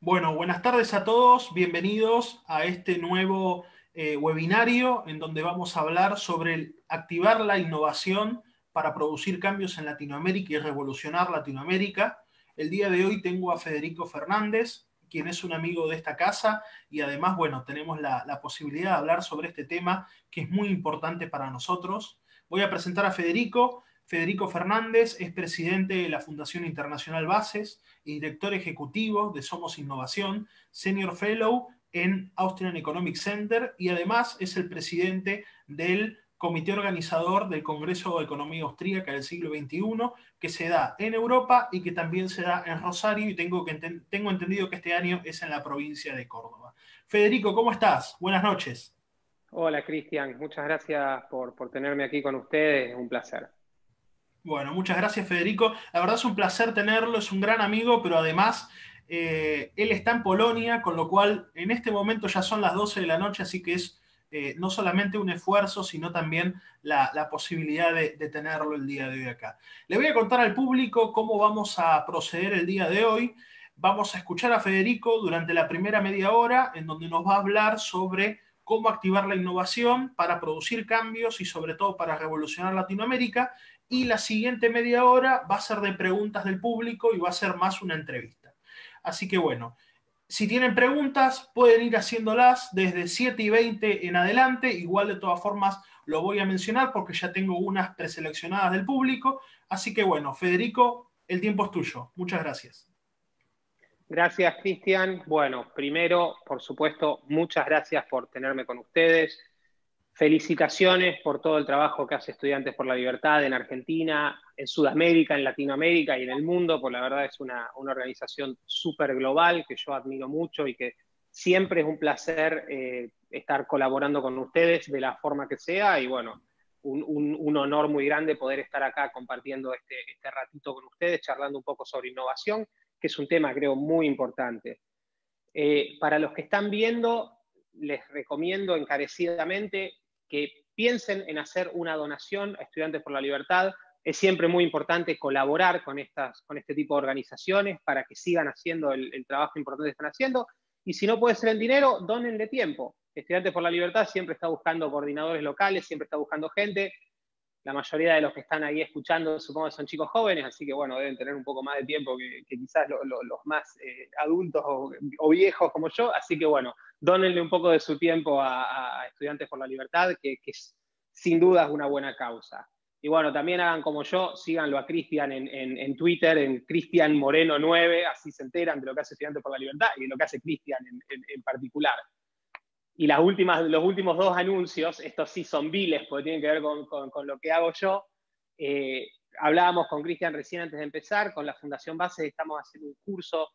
Bueno, buenas tardes a todos, bienvenidos a este nuevo webinario en donde vamos a hablar sobre activar la innovación para producir cambios en Latinoamérica y revolucionar Latinoamérica. El día de hoy tengo a Federico Fernández, quien es un amigo de esta casa y además, bueno, tenemos la posibilidad de hablar sobre este tema que es muy importante para nosotros. Voy a presentar a Federico. Federico Fernández es presidente de la Fundación Internacional Bases y director ejecutivo de Somos Innovación, Senior Fellow en Austrian Economic Center y además es el presidente del comité organizador del Congreso de Economía Austríaca del siglo XXI, que se da en Europa y que también se da en Rosario, y tengo entendido que este año es en la provincia de Córdoba. Federico, ¿cómo estás? Buenas noches. Hola Cristian, muchas gracias por tenerme aquí con ustedes, es un placer. Bueno, muchas gracias, Federico. La verdad es un placer tenerlo, es un gran amigo, pero además él está en Polonia, con lo cual en este momento ya son las 12 de la noche, así que es no solamente un esfuerzo, sino también la posibilidad de tenerlo el día de hoy acá. Le voy a contar al público cómo vamos a proceder el día de hoy. Vamos a escuchar a Federico durante la primera media hora, en donde nos va a hablar sobre cómo activar la innovación para producir cambios y sobre todo para revolucionar Latinoamérica. Y la siguiente media hora va a ser de preguntas del público y va a ser más una entrevista. Así que bueno, si tienen preguntas pueden ir haciéndolas desde 7:20 en adelante. Igual de todas formas lo voy a mencionar porque ya tengo unas preseleccionadas del público. Así que bueno, Federico, el tiempo es tuyo. Muchas gracias. Gracias Cristian. Bueno, primero, por supuesto, muchas gracias por tenerme con ustedes. Felicitaciones por todo el trabajo que hace Estudiantes por la Libertad en Argentina, en Sudamérica, en Latinoamérica y en el mundo, porque la verdad es una organización súper global que yo admiro mucho y que siempre es un placer estar colaborando con ustedes de la forma que sea. Y bueno, un honor muy grande poder estar acá compartiendo este ratito con ustedes, charlando un poco sobre innovación, que es un tema creo muy importante. Para los que están viendo, les recomiendo encarecidamente que piensen en hacer una donación a Estudiantes por la Libertad. Es siempre muy importante colaborar con este tipo de organizaciones para que sigan haciendo el trabajo importante que están haciendo. Y si no puede ser en dinero, donenle tiempo. Estudiantes por la Libertad siempre está buscando coordinadores locales, siempre está buscando gente. La mayoría de los que están ahí escuchando supongo que son chicos jóvenes, así que bueno, deben tener un poco más de tiempo que quizás los más adultos o viejos como yo, así que bueno, dónenle un poco de su tiempo a Estudiantes por la Libertad, que sin duda es una buena causa. Y bueno, también hagan como yo, síganlo a Cristian en Twitter, en Cristian Moreno 9, así se enteran de lo que hace Estudiantes por la Libertad y de lo que hace Cristian en particular. Y los últimos dos anuncios, estos sí son viles porque tienen que ver con lo que hago yo. Hablábamos con Cristian recién antes de empezar, con la Fundación Base estamos haciendo un curso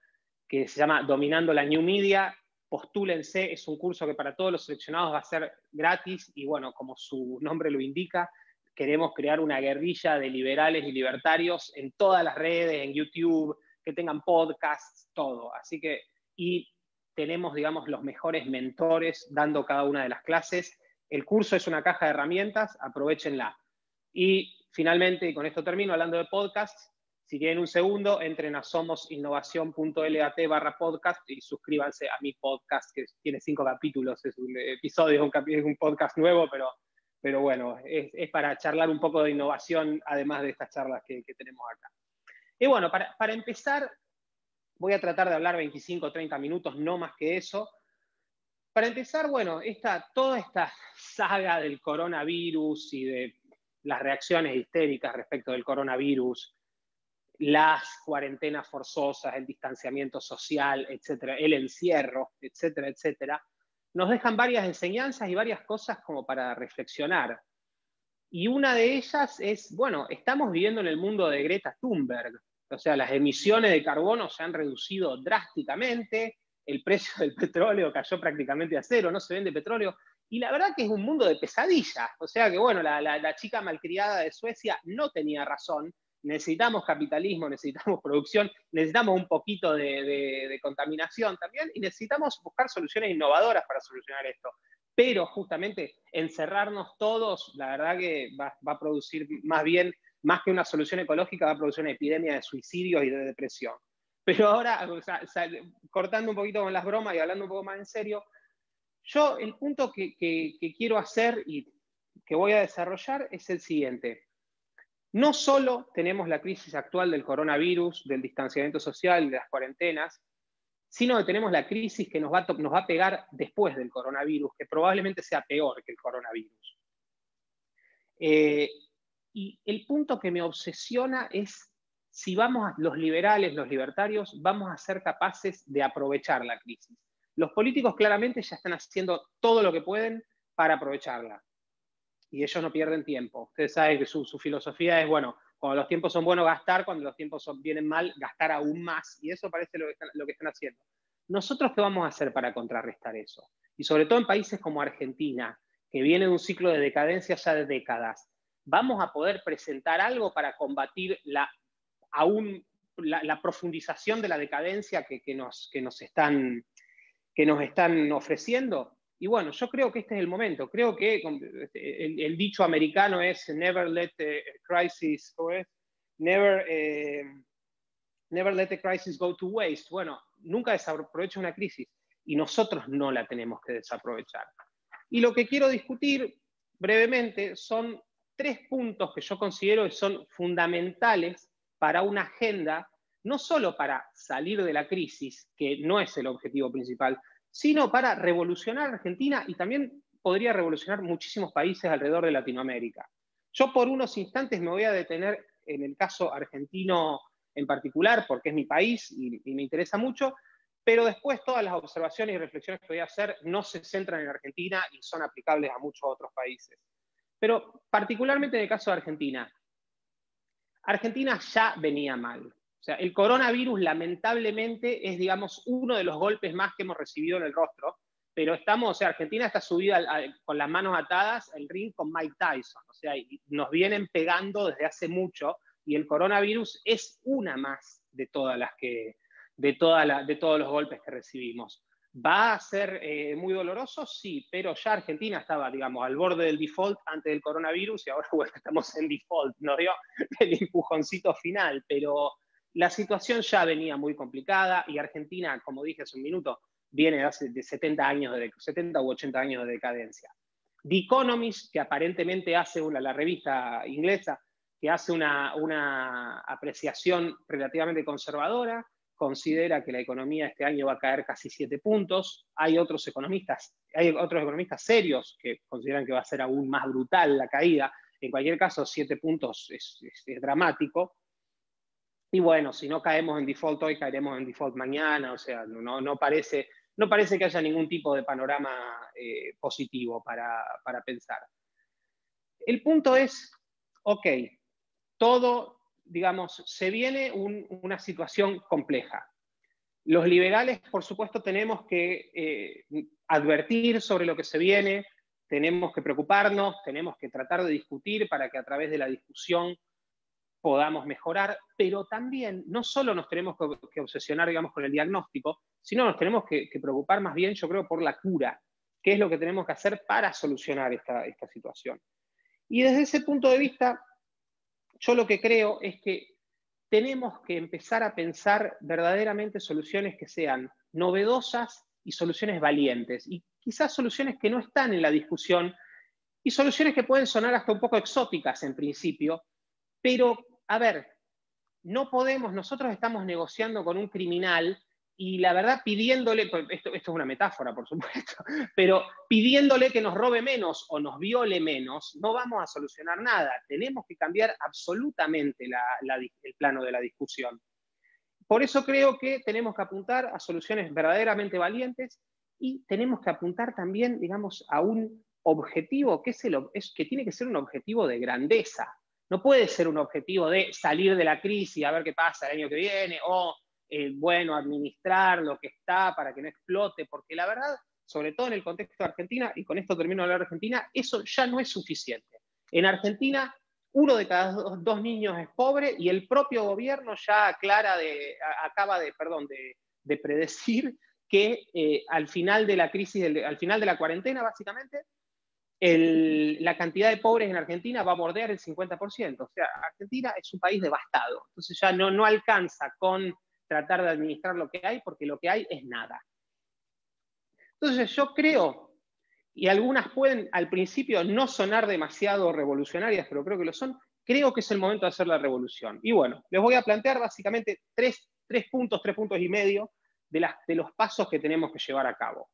que se llama Dominando la New Media. Postúlense, es un curso que para todos los seleccionados va a ser gratis y bueno, como su nombre lo indica, queremos crear una guerrilla de liberales y libertarios en todas las redes, en YouTube, que tengan podcasts, todo. Así que, y tenemos, digamos, los mejores mentores dando cada una de las clases. El curso es una caja de herramientas, aprovechenla. Y finalmente, y con esto termino, hablando de podcasts, si tienen un segundo, entren a somosinnovacion.lat/podcast y suscríbanse a mi podcast, que tiene 5 capítulos, es un episodio, es un podcast nuevo, pero bueno, es para charlar un poco de innovación, además de estas charlas que tenemos acá. Y bueno, para empezar, voy a tratar de hablar 25 o 30 minutos, no más que eso. Para empezar, bueno, toda esta saga del coronavirus y de las reacciones histéricas respecto del coronavirus, las cuarentenas forzosas, el distanciamiento social, etcétera, el encierro, etcétera, etcétera, nos dejan varias enseñanzas y varias cosas como para reflexionar. Y una de ellas es, bueno, estamos viviendo en el mundo de Greta Thunberg. O sea, las emisiones de carbono se han reducido drásticamente, el precio del petróleo cayó prácticamente a cero, no se vende petróleo. Y la verdad que es un mundo de pesadillas. O sea que, bueno, la chica malcriada de Suecia no tenía razón. Necesitamos capitalismo, necesitamos producción, necesitamos un poquito de contaminación también y necesitamos buscar soluciones innovadoras para solucionar esto. Pero justamente encerrarnos todos, la verdad que va a producir más bien, más que una solución ecológica, va a producir una epidemia de suicidios y de depresión. Pero ahora, o sea, cortando un poquito con las bromas y hablando un poco más en serio, yo el punto que quiero hacer y que voy a desarrollar es el siguiente. No solo tenemos la crisis actual del coronavirus, del distanciamiento social, de las cuarentenas, sino que tenemos la crisis que nos va a pegar después del coronavirus, que probablemente sea peor que el coronavirus. Y el punto que me obsesiona es si los liberales, los libertarios, vamos a ser capaces de aprovechar la crisis. Los políticos claramente ya están haciendo todo lo que pueden para aprovecharla. Y ellos no pierden tiempo. Ustedes saben que su filosofía es, bueno, cuando los tiempos son buenos, gastar, cuando los tiempos vienen mal, gastar aún más. Y eso parece lo que están haciendo. ¿Nosotros qué vamos a hacer para contrarrestar eso? Y sobre todo en países como Argentina, que viene de un ciclo de decadencia ya de décadas, ¿vamos a poder presentar algo para combatir la profundización de la decadencia que nos están ofreciendo? Y bueno, yo creo que este es el momento. Creo que el dicho americano es never let a crisis, never let a crisis go to waste. Bueno, nunca desaprovecha una crisis y nosotros no la tenemos que desaprovechar. Y lo que quiero discutir brevemente son 3 puntos que yo considero que son fundamentales para una agenda, no solo para salir de la crisis, que no es el objetivo principal, sino para revolucionar Argentina y también podría revolucionar muchísimos países alrededor de Latinoamérica. Yo por unos instantes me voy a detener en el caso argentino en particular, porque es mi país y me interesa mucho, pero después todas las observaciones y reflexiones que voy a hacer no se centran en Argentina y son aplicables a muchos otros países. Pero particularmente en el caso de Argentina, Argentina ya venía mal. O sea, el coronavirus lamentablemente es, digamos, uno de los golpes más que hemos recibido en el rostro, pero Argentina está subida con las manos atadas al ring con Mike Tyson. O sea, nos vienen pegando desde hace mucho y el coronavirus es una más de todas las de todos los golpes que recibimos. ¿Va a ser muy doloroso? Sí, pero ya Argentina estaba, digamos, al borde del default antes del coronavirus y ahora, bueno, estamos en default, nos dio el empujoncito final, pero la situación ya venía muy complicada y Argentina, como dije hace un minuto, viene de 70 u 80 años de decadencia. The Economist, que aparentemente hace la revista inglesa, que hace una apreciación relativamente conservadora, considera que la economía este año va a caer casi 7 puntos. Hay otros economistas serios que consideran que va a ser aún más brutal la caída. En cualquier caso, 7 puntos es dramático. Y bueno, si no caemos en default hoy, caeremos en default mañana. O sea, no parece que haya ningún tipo de panorama positivo para pensar. El punto es, ok, todo, digamos, se viene una situación compleja. Los liberales, por supuesto, tenemos que advertir sobre lo que se viene, tenemos que preocuparnos, tenemos que tratar de discutir para que a través de la discusión podamos mejorar, pero también no solo nos tenemos que obsesionar, digamos, con el diagnóstico, sino nos tenemos que preocupar más bien, yo creo, por la cura, qué es lo que tenemos que hacer para solucionar esta situación. Y desde ese punto de vista, yo lo que creo es que tenemos que empezar a pensar verdaderamente soluciones que sean novedosas y soluciones valientes, y quizás soluciones que no están en la discusión, y soluciones que pueden sonar hasta un poco exóticas en principio, pero, a ver, no podemos, nosotros estamos negociando con un criminal y la verdad pidiéndole, esto es una metáfora por supuesto, pero pidiéndole que nos robe menos o nos viole menos, no vamos a solucionar nada. Tenemos que cambiar absolutamente el plano de la discusión. Por eso creo que tenemos que apuntar a soluciones verdaderamente valientes y tenemos que apuntar también, digamos, a un objetivo que tiene que ser un objetivo de grandeza. No puede ser un objetivo de salir de la crisis, a ver qué pasa el año que viene, o, bueno, administrar lo que está para que no explote, porque la verdad, sobre todo en el contexto de Argentina, y con esto termino de hablar de Argentina, eso ya no es suficiente. En Argentina, 1 de cada 2 niños es pobre y el propio gobierno ya acaba de predecir que al final de la crisis, al final de la cuarentena, básicamente, la cantidad de pobres en Argentina va a bordear el 50%. O sea, Argentina es un país devastado. Entonces ya no alcanza con tratar de administrar lo que hay, porque lo que hay es nada. Entonces yo creo, y algunas pueden al principio no sonar demasiado revolucionarias, pero creo que lo son, creo que es el momento de hacer la revolución. Y bueno, les voy a plantear básicamente tres puntos y medio de los pasos que tenemos que llevar a cabo.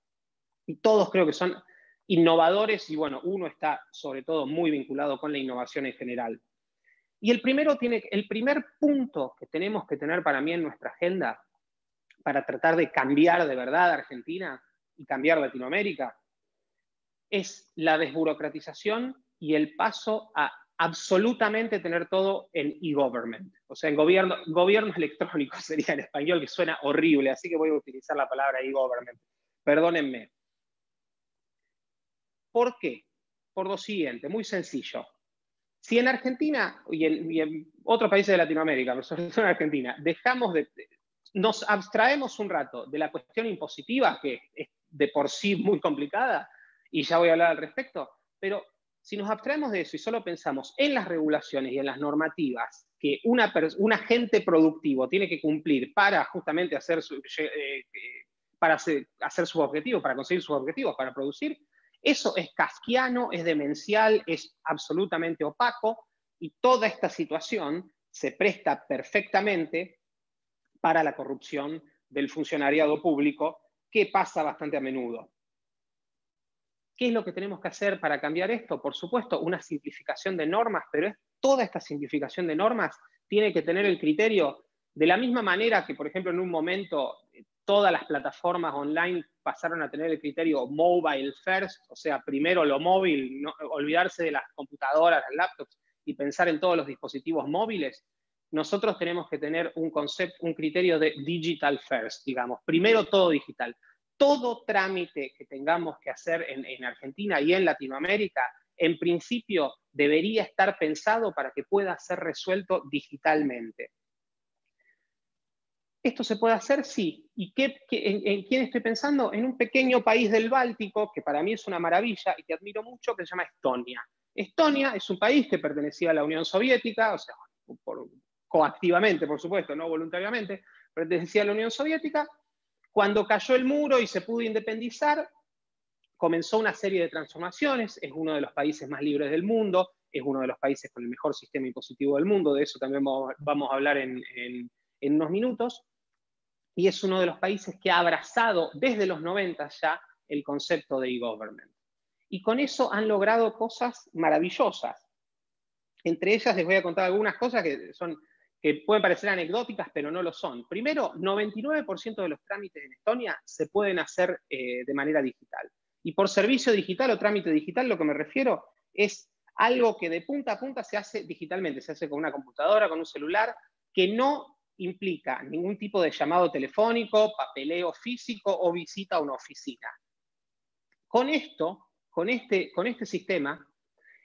Y todos creo que son innovadores, y bueno, uno está sobre todo muy vinculado con la innovación en general. Y el primer punto que tenemos que tener para mí en nuestra agenda, para tratar de cambiar de verdad Argentina y cambiar Latinoamérica, es la desburocratización y el paso a absolutamente tener todo en e-government. O sea, en gobierno electrónico sería en español, que suena horrible, así que voy a utilizar la palabra e-government. Perdónenme. ¿Por qué? Por lo siguiente, muy sencillo. Si en Argentina y en otros países de Latinoamérica, pero sobre todo en Argentina, nos abstraemos un rato de la cuestión impositiva, que es de por sí muy complicada, y ya voy a hablar al respecto, pero si nos abstraemos de eso y solo pensamos en las regulaciones y en las normativas que un agente productivo tiene que cumplir para justamente hacer sus objetivos, para conseguir sus objetivos, para producir, eso es kafkiano, es demencial, es absolutamente opaco, y toda esta situación se presta perfectamente para la corrupción del funcionariado público, que pasa bastante a menudo. ¿Qué es lo que tenemos que hacer para cambiar esto? Por supuesto, una simplificación de normas, pero toda esta simplificación de normas tiene que tener el criterio de la misma manera que, por ejemplo, en un momento todas las plataformas online pasaron a tener el criterio mobile first, o sea, primero lo móvil, no, olvidarse de las computadoras, las laptops y pensar en todos los dispositivos móviles. Nosotros tenemos que tener un criterio de digital first, digamos, primero todo digital. Todo trámite que tengamos que hacer en Argentina y en Latinoamérica, en principio debería estar pensado para que pueda ser resuelto digitalmente. ¿Esto se puede hacer? Sí. ¿Y en quién estoy pensando? En un pequeño país del Báltico, que para mí es una maravilla y que admiro mucho, que se llama Estonia. Estonia es un país que pertenecía a la Unión Soviética, o sea, coactivamente, por supuesto, no voluntariamente, pertenecía a la Unión Soviética. Cuando cayó el muro y se pudo independizar, comenzó una serie de transformaciones, es uno de los países más libres del mundo, es uno de los países con el mejor sistema impositivo del mundo, de eso también vamos a hablar en unos minutos, y es uno de los países que ha abrazado desde los 90 ya el concepto de e-government. Y con eso han logrado cosas maravillosas. Entre ellas les voy a contar algunas cosas que pueden parecer anecdóticas, pero no lo son. Primero, 99% de los trámites en Estonia se pueden hacer de manera digital. Y por servicio digital o trámite digital, lo que me refiero es algo que de punta a punta se hace digitalmente, se hace con una computadora, con un celular, que no implica ningún tipo de llamado telefónico, papeleo físico o visita a una oficina. Con esto, con este sistema,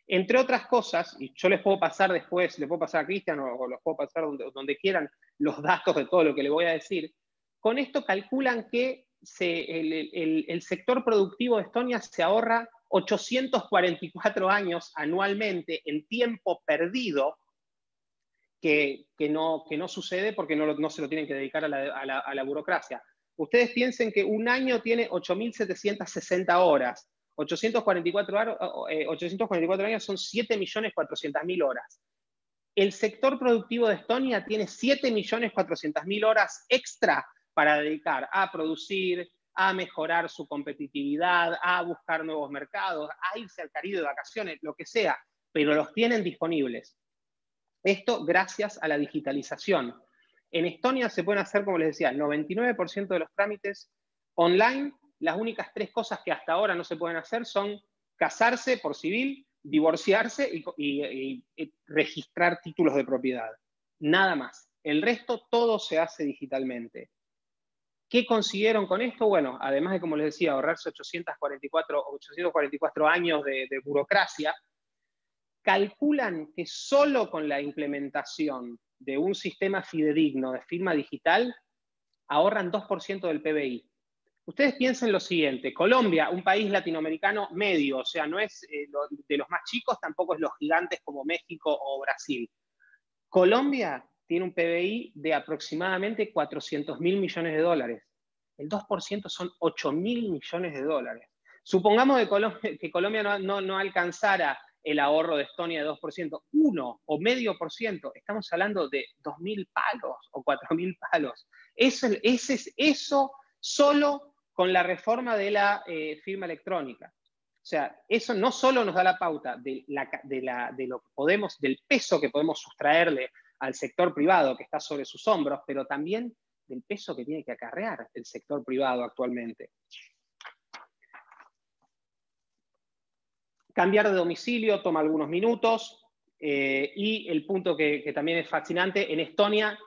entre otras cosas, y yo les puedo pasar después, le puedo pasar a Cristian o los puedo pasar donde quieran los datos de todo lo que le voy a decir, con esto calculan que el sector productivo de Estonia se ahorra 844 años anualmente en tiempo perdido, que no sucede porque no se lo tienen que dedicar a la burocracia. Ustedes piensen que un año tiene 8.760 horas. 844 años son 7.400.000 horas. El sector productivo de Estonia tiene 7.400.000 horas extra para dedicar a producir, a mejorar su competitividad, a buscar nuevos mercados, a irse al Caribe de vacaciones, lo que sea, pero los tienen disponibles. Esto gracias a la digitalización. En Estonia se pueden hacer, como les decía, el 99% de los trámites online. Las únicas 3 cosas que hasta ahora no se pueden hacer son casarse por civil, divorciarse y registrar títulos de propiedad. Nada más. El resto todo se hace digitalmente. ¿Qué consiguieron con esto? Bueno, además de, como les decía, ahorrarse 844 años de burocracia, calculan que solo con la implementación de un sistema fidedigno de firma digital ahorran 2% del PBI. Ustedes piensen lo siguiente: Colombia, un país latinoamericano medio, o sea, no es de los más chicos, tampoco es los gigantes como México o Brasil. Colombia tiene un PBI de aproximadamente 400.000 millones de dólares. El 2% son 8.000 millones de dólares. Supongamos que Colombia no alcanzara el ahorro de Estonia de 2%, 1 o medio por ciento, estamos hablando de 2.000 palos o 4.000 palos. Eso solo con la reforma de la firma electrónica. O sea, eso no solo nos da la pauta de lo que podemos, del peso que podemos sustraerle al sector privado que está sobre sus hombros, pero también del peso que tiene que acarrear el sector privado actualmente. Cambiar de domicilio toma algunos minutos, y el punto que también es fascinante, en Estonia,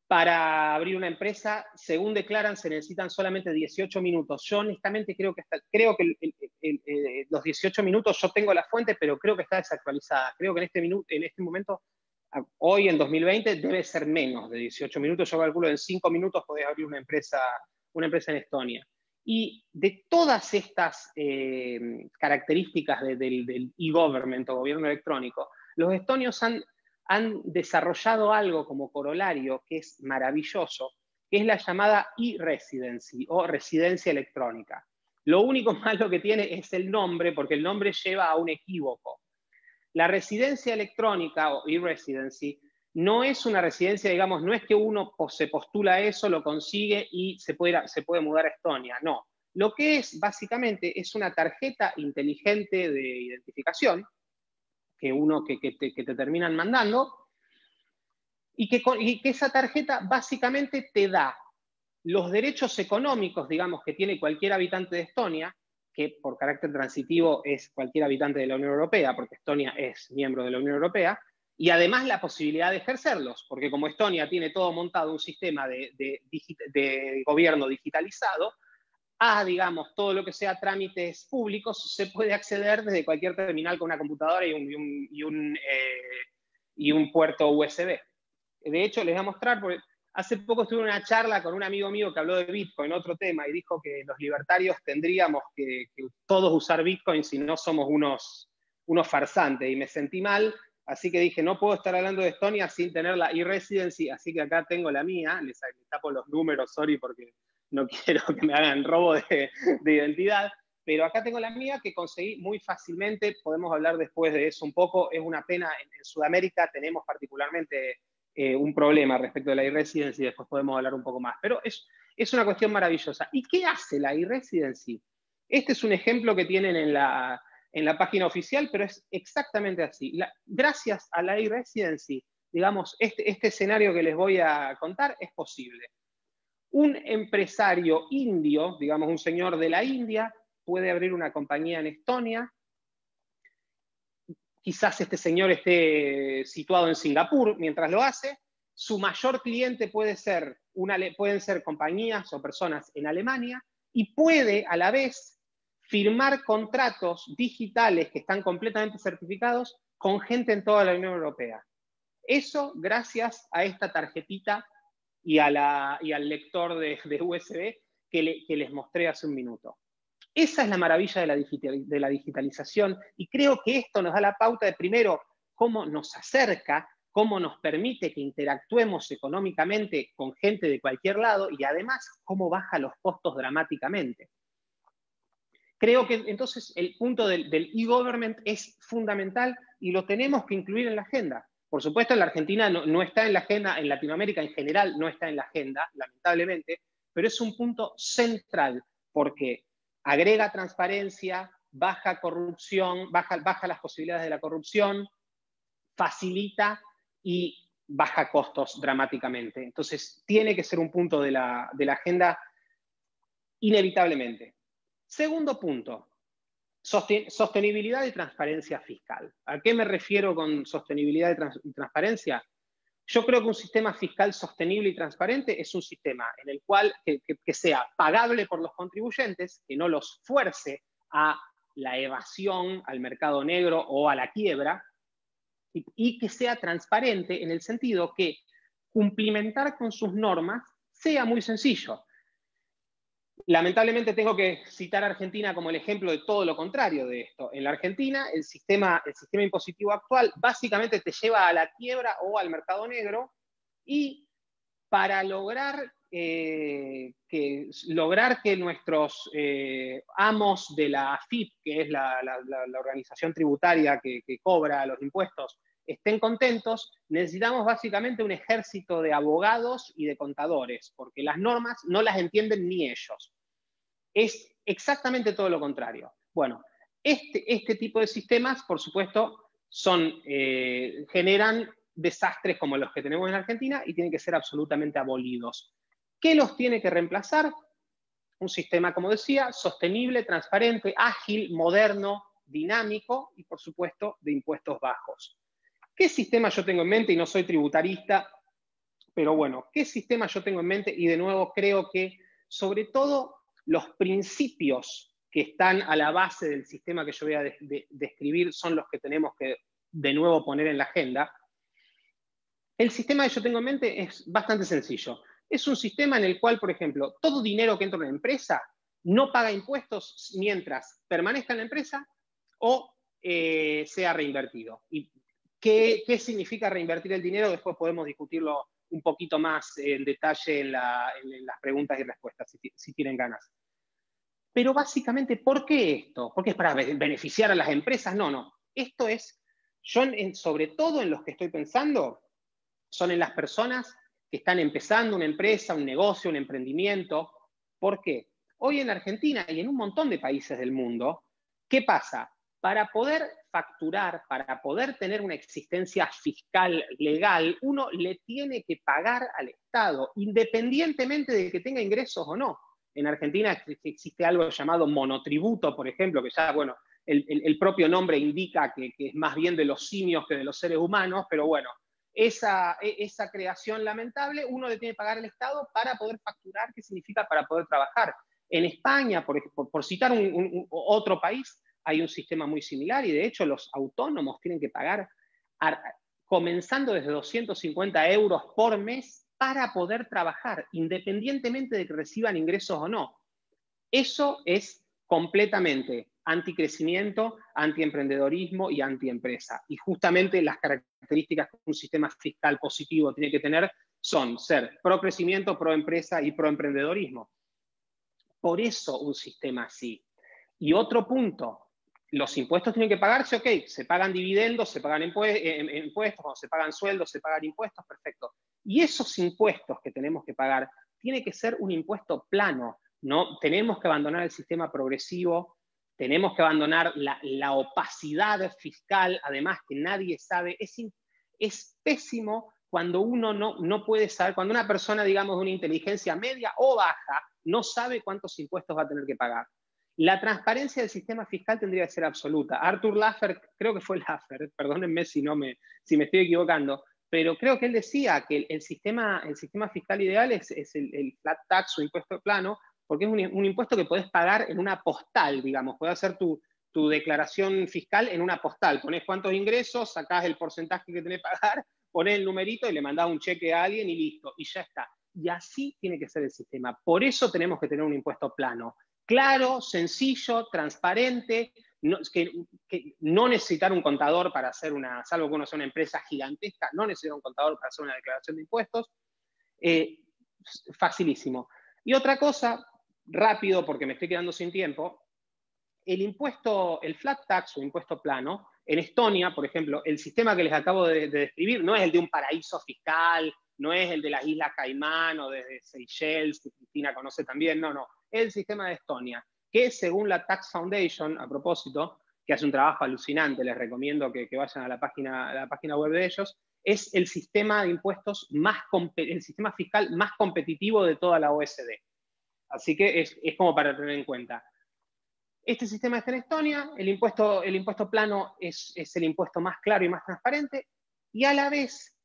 para abrir una empresa, según declaran, se necesitan solamente 18 minutos. Yo honestamente creo que los 18 minutos, yo tengo la fuente, pero creo que está desactualizada. Creo que en este momento, hoy en 2020, debe ser menos de 18 minutos. Yo calculo en 5 minutos podés abrir una empresa en Estonia. Y de todas estas características del e-government o gobierno electrónico, los estonios han desarrollado algo como corolario que es maravilloso, que es la llamada e-residency o residencia electrónica. Lo único malo que tiene es el nombre, porque el nombre lleva a un equívoco. La residencia electrónica o e-residency no es una residencia, digamos, no es que uno se postula a eso, lo consigue y se puede mudar a Estonia, no. Lo que es, básicamente, es una tarjeta inteligente de identificación que te terminan mandando, y que esa tarjeta básicamente te da los derechos económicos, digamos, que tiene cualquier habitante de Estonia, que por carácter transitivo es cualquier habitante de la Unión Europea, porque Estonia es miembro de la Unión Europea, y además la posibilidad de ejercerlos, porque como Estonia tiene todo montado un sistema de gobierno digitalizado, digamos, todo lo que sea trámites públicos se puede acceder desde cualquier terminal con una computadora y un puerto USB. De hecho, les voy a mostrar, porque hace poco estuve en una charla con un amigo mío que habló de Bitcoin, otro tema, y dijo que los libertarios tendríamos que todos usar Bitcoin, si no somos unos farsantes, y me sentí mal. Así que dije, no puedo estar hablando de Estonia sin tener la e-residency, así que acá tengo la mía, les tapo los números, sorry, porque no quiero que me hagan robo de identidad, pero acá tengo la mía que conseguí muy fácilmente, podemos hablar después de eso un poco. Es una pena, en Sudamérica tenemos particularmente un problema respecto de la e-residency, después podemos hablar un poco más, pero es una cuestión maravillosa. ¿Y qué hace la e-residency? Este es un ejemplo que tienen en la página oficial, pero es exactamente así. Gracias a la e-residency, digamos, este escenario que les voy a contar es posible. Un empresario indio, digamos un señor de la India, puede abrir una compañía en Estonia. Quizás este señor esté situado en Singapur mientras lo hace. Su mayor cliente pueden ser compañías o personas en Alemania, y puede a la vez firmar contratos digitales que están completamente certificados con gente en toda la Unión Europea. Eso gracias a esta tarjetita y al lector de USB que les mostré hace un minuto. Esa es la maravilla de la digitalización, y creo que esto nos da la pauta de, primero, cómo nos acerca, cómo nos permite que interactuemos económicamente con gente de cualquier lado, y además cómo baja los costos dramáticamente. Creo que entonces el punto del e-government es fundamental y lo tenemos que incluir en la agenda. Por supuesto, en la Argentina no está en la agenda, en Latinoamérica en general no está en la agenda, lamentablemente, pero es un punto central porque agrega transparencia, baja corrupción, baja las posibilidades de la corrupción, facilita y baja costos dramáticamente. Entonces, tiene que ser un punto de la agenda inevitablemente. Segundo punto, sostenibilidad y transparencia fiscal. ¿A qué me refiero con sostenibilidad y transparencia? Yo creo que un sistema fiscal sostenible y transparente es un sistema en el cual que sea pagable por los contribuyentes, que no los fuerce a la evasión, al mercado negro o a la quiebra, y que sea transparente en el sentido que cumplimentar con sus normas sea muy sencillo. Lamentablemente tengo que citar a Argentina como el ejemplo de todo lo contrario de esto. En la Argentina, el sistema impositivo actual básicamente te lleva a la quiebra o al mercado negro Y para lograr que nuestros amos de la AFIP, que es la organización tributaria que cobra los impuestos, estén contentos, necesitamos básicamente un ejército de abogados y de contadores, porque las normas no las entienden ni ellos. Es exactamente todo lo contrario. Bueno, este tipo de sistemas, por supuesto, generan desastres como los que tenemos en Argentina y tienen que ser absolutamente abolidos. ¿Qué los tiene que reemplazar? Un sistema, como decía, sostenible, transparente, ágil, moderno, dinámico y, por supuesto, de impuestos bajos. ¿Qué sistema yo tengo en mente? Y no soy tributarista, pero bueno, ¿qué sistema yo tengo en mente? Y de nuevo creo que, sobre todo, los principios que están a la base del sistema que yo voy a describir son los que tenemos que, de nuevo, poner en la agenda. El sistema que yo tengo en mente es bastante sencillo. Es un sistema en el cual, por ejemplo, todo dinero que entra en una empresa no paga impuestos mientras permanezca en la empresa o sea reinvertido. ¿Y qué significa reinvertir el dinero? Después podemos discutirlo un poquito más en detalle en las preguntas y respuestas, si tienen ganas. Pero básicamente, ¿por qué esto? ¿Por qué es para beneficiar a las empresas? No. Esto es, sobre todo en los que estoy pensando, son en las personas que están empezando una empresa, un negocio, un emprendimiento. ¿Por qué? Hoy en Argentina y en un montón de países del mundo, ¿qué pasa? Para poder facturar, para poder tener una existencia fiscal legal, uno le tiene que pagar al Estado, independientemente de que tenga ingresos o no. En Argentina existe algo llamado monotributo, por ejemplo, que ya, bueno, el propio nombre indica que es más bien de los simios que de los seres humanos, pero bueno, esa creación lamentable, uno le tiene que pagar al Estado para poder facturar, ¿qué significa para poder trabajar? En España, por citar otro país, hay un sistema muy similar y de hecho los autónomos tienen que pagar comenzando desde 250 euros por mes para poder trabajar, independientemente de que reciban ingresos o no. Eso es completamente anticrecimiento, antiemprendedorismo y antiempresa. Y justamente las características que un sistema fiscal positivo tiene que tener son ser pro crecimiento, pro empresa y pro emprendedorismo. Por eso un sistema así. Y otro punto, los impuestos tienen que pagarse, ok, se pagan dividendos, se pagan impuestos, cuando se pagan sueldos, se pagan impuestos, perfecto. Y esos impuestos que tenemos que pagar, tiene que ser un impuesto plano, ¿no? Tenemos que abandonar el sistema progresivo, tenemos que abandonar la opacidad fiscal, además que nadie sabe, es pésimo cuando uno no puede saber, cuando una persona, digamos, de una inteligencia media o baja, no sabe cuántos impuestos va a tener que pagar. La transparencia del sistema fiscal tendría que ser absoluta. Arthur Laffer, creo que fue Laffer, perdónenme si me estoy equivocando, pero creo que él decía que el sistema fiscal ideal es el flat tax o impuesto plano, porque es un impuesto que podés pagar en una postal, digamos, podés hacer tu declaración fiscal en una postal, ponés cuántos ingresos, sacás el porcentaje que tenés que pagar, ponés el numerito y le mandás un cheque a alguien y listo, y ya está. Y así tiene que ser el sistema. Por eso tenemos que tener un impuesto plano. Claro, sencillo, transparente, que no necesitar un contador para hacer salvo que uno sea una empresa gigantesca, no necesitar un contador para hacer una declaración de impuestos. Facilísimo. Y otra cosa, rápido porque me estoy quedando sin tiempo, el flat tax o impuesto plano, en Estonia, por ejemplo, el sistema que les acabo de describir no es el de un paraíso fiscal, no es el de las Islas Caimán o de Seychelles, que Cristina conoce también, no. Es el sistema de Estonia, que según la Tax Foundation, a propósito, que hace un trabajo alucinante, les recomiendo que vayan a la página web de ellos, es el sistema de impuestos el sistema fiscal más competitivo de toda la OECD. Así que es como para tener en cuenta. Este sistema está en Estonia, el impuesto plano es el impuesto más claro y más transparente, y a la vez,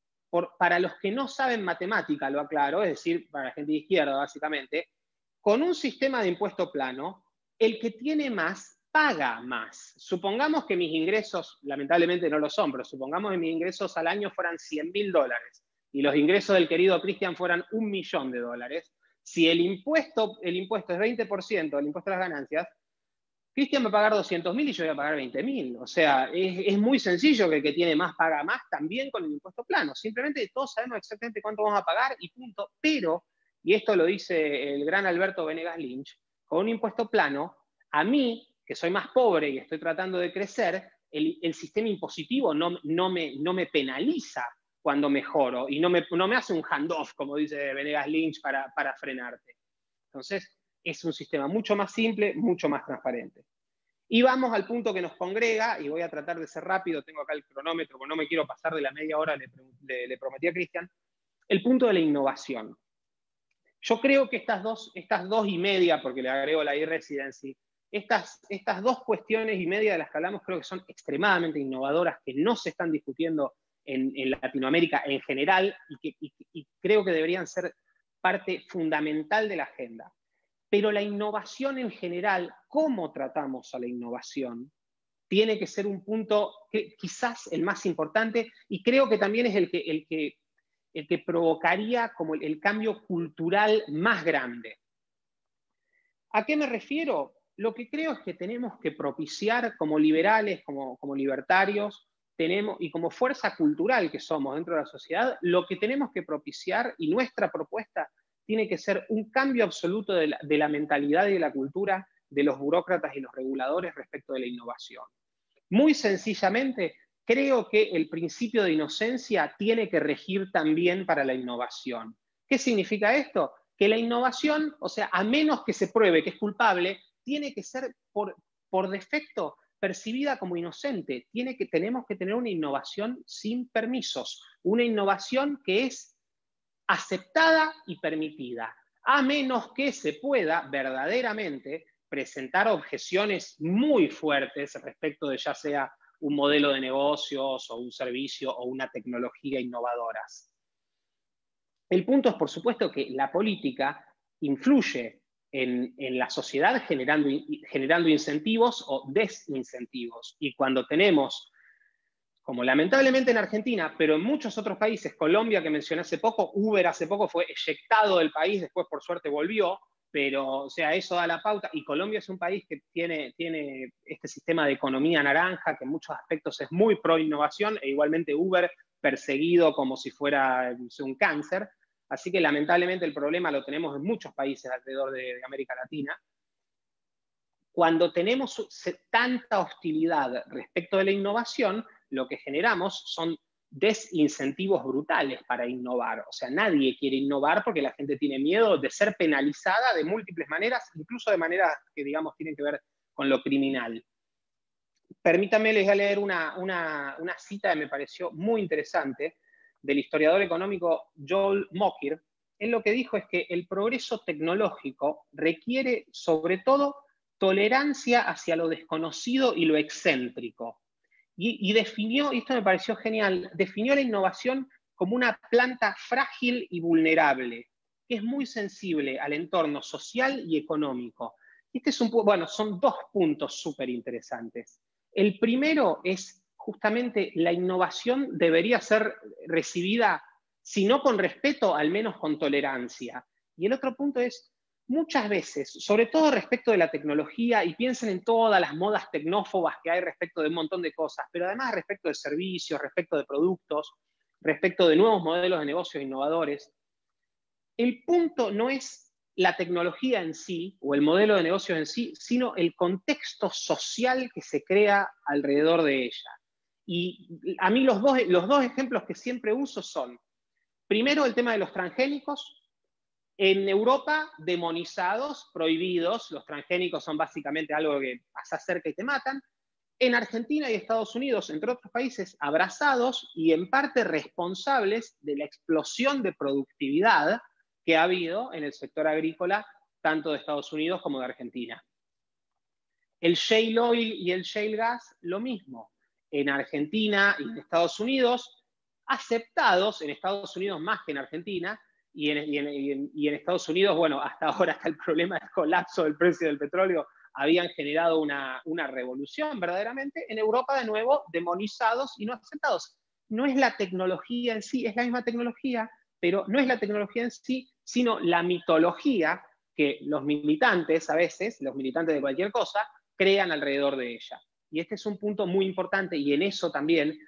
para los que no saben matemática, lo aclaro, es decir, para la gente de izquierda, básicamente, con un sistema de impuesto plano, el que tiene más paga más. Supongamos que mis ingresos, lamentablemente no lo son, pero supongamos que mis ingresos al año fueran $100.000 y los ingresos del querido Cristian fueran $1.000.000. Si el impuesto es 20%, el impuesto a las ganancias, Cristian va a pagar 200.000 y yo voy a pagar 20.000. O sea, es muy sencillo que el que tiene más paga más también con el impuesto plano. Simplemente todos sabemos exactamente cuánto vamos a pagar y punto. Pero, y esto lo dice el gran Alberto Venegas Lynch, con un impuesto plano, a mí, que soy más pobre y estoy tratando de crecer, el sistema impositivo no me penaliza cuando mejoro y no me hace un handoff, como dice Venegas Lynch, para frenarte. Entonces, es un sistema mucho más simple, mucho más transparente. Y vamos al punto que nos congrega, y voy a tratar de ser rápido, tengo acá el cronómetro, porque no me quiero pasar de la media hora, le prometí a Cristian, el punto de la innovación. Yo creo que estas dos y media, porque le agrego la e-residency, estas dos cuestiones y media de las que hablamos creo que son extremadamente innovadoras, que no se están discutiendo en Latinoamérica en general y creo que deberían ser parte fundamental de la agenda. Pero la innovación en general, cómo tratamos a la innovación, tiene que ser un punto que quizás el más importante y creo que también es el que provocaría como el cambio cultural más grande. ¿A qué me refiero? Lo que creo es que tenemos que propiciar como liberales, como libertarios, y como fuerza cultural que somos dentro de la sociedad, lo que tenemos que propiciar y nuestra propuesta tiene que ser un cambio absoluto de la mentalidad y de la cultura de los burócratas y los reguladores respecto de la innovación. Muy sencillamente, creo que el principio de inocencia tiene que regir también para la innovación. ¿Qué significa esto? Que la innovación, o sea, a menos que se pruebe que es culpable, tiene que ser por defecto percibida como inocente. Tenemos que tener una innovación sin permisos, una innovación que es aceptada y permitida, a menos que se pueda verdaderamente presentar objeciones muy fuertes respecto de ya sea un modelo de negocios o un servicio o una tecnología innovadoras. El punto es, por supuesto, que la política influye en la sociedad generando incentivos o desincentivos. Y cuando tenemos, como lamentablemente en Argentina, pero en muchos otros países, Colombia que mencioné hace poco, Uber hace poco fue eyectado del país, después por suerte volvió, pero o sea, eso da la pauta. Y Colombia es un país que tiene este sistema de economía naranja, que en muchos aspectos es muy pro innovación, e igualmente Uber perseguido como si fuera un cáncer. Así que lamentablemente el problema lo tenemos en muchos países alrededor de América Latina. Cuando tenemos tanta hostilidad respecto de la innovación, lo que generamos son desincentivos brutales para innovar. O sea, nadie quiere innovar porque la gente tiene miedo de ser penalizada de múltiples maneras, incluso de maneras que, digamos, tienen que ver con lo criminal. Permítanme, les voy a leer una cita que me pareció muy interesante del historiador económico Joel Mokyr. Él lo que dijo es que el progreso tecnológico requiere, sobre todo, tolerancia hacia lo desconocido y lo excéntrico. Y definió, y esto me pareció genial, definió la innovación como una planta frágil y vulnerable, que es muy sensible al entorno social y económico. Este es son dos puntos súper interesantes. El primero es justamente la innovación debería ser recibida, si no con respeto, al menos con tolerancia. Y el otro punto es, muchas veces, sobre todo respecto de la tecnología, y piensen en todas las modas tecnófobas que hay respecto de un montón de cosas, pero además respecto de servicios, respecto de productos, respecto de nuevos modelos de negocios innovadores, el punto no es la tecnología en sí o el modelo de negocios en sí, sino el contexto social que se crea alrededor de ella. Y a mí los dos ejemplos que siempre uso son, primero el tema de los transgénicos. En Europa, demonizados, prohibidos, los transgénicos son básicamente algo que pasa cerca y te matan. En Argentina y Estados Unidos, entre otros países, abrazados y en parte responsables de la explosión de productividad que ha habido en el sector agrícola, tanto de Estados Unidos como de Argentina. El shale oil y el shale gas, lo mismo. En Argentina y en Estados Unidos, aceptados, en Estados Unidos más que en Argentina, y en Estados Unidos, bueno, hasta ahora está el problema del colapso del precio del petróleo, habían generado una revolución verdaderamente. En Europa, de nuevo, demonizados y no aceptados. No es la tecnología en sí, es la misma tecnología, pero no es la tecnología en sí, sino la mitología que los militantes, a veces, los militantes de cualquier cosa, crean alrededor de ella. Y este es un punto muy importante y en eso también,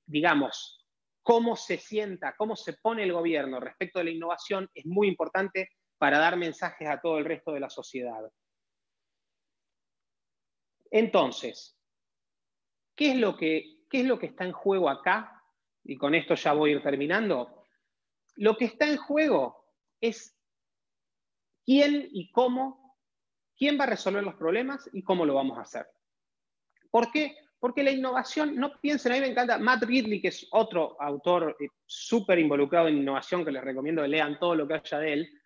digamos, cómo se sienta, cómo se pone el gobierno respecto de la innovación es muy importante para dar mensajes a todo el resto de la sociedad. Entonces, ¿qué es lo que está en juego acá? Y con esto ya voy a ir terminando. Lo que está en juego es quién y cómo, quién va a resolver los problemas y cómo lo vamos a hacer. ¿Por qué? Porque la innovación, no piensen, a mí me encanta Matt Ridley, que es otro autor súper involucrado en innovación, que les recomiendo que lean todo lo que haya de él.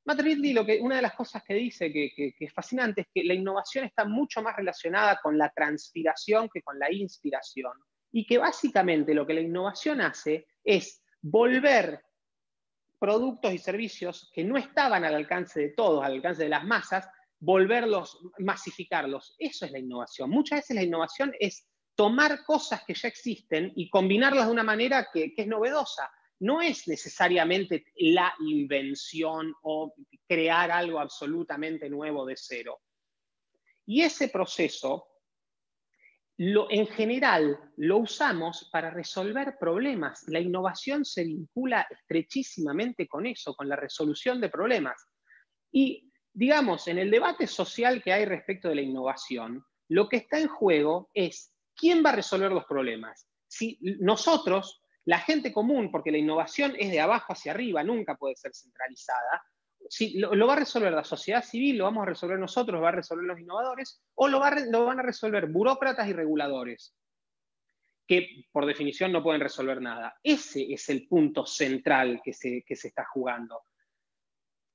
Matt Ridley, una de las cosas que dice que es fascinante es que la innovación está mucho más relacionada con la transpiración que con la inspiración. Y que básicamente lo que la innovación hace es volver productos y servicios que no estaban al alcance de todos, al alcance de las masas, volverlos, masificarlos. Eso es la innovación. Muchas veces la innovación es tomar cosas que ya existen y combinarlas de una manera que es novedosa. No es necesariamente la invención o crear algo absolutamente nuevo de cero. Y ese proceso, en general, lo usamos para resolver problemas. La innovación se vincula estrechísimamente con eso, con la resolución de problemas. Y, digamos, en el debate social que hay respecto de la innovación, lo que está en juego es quién va a resolver los problemas. Si nosotros, la gente común, porque la innovación es de abajo hacia arriba, nunca puede ser centralizada, si lo va a resolver la sociedad civil, lo vamos a resolver nosotros, lo va a resolver los innovadores, o lo van a resolver burócratas y reguladores, que por definición no pueden resolver nada. Ese es el punto central que se está jugando.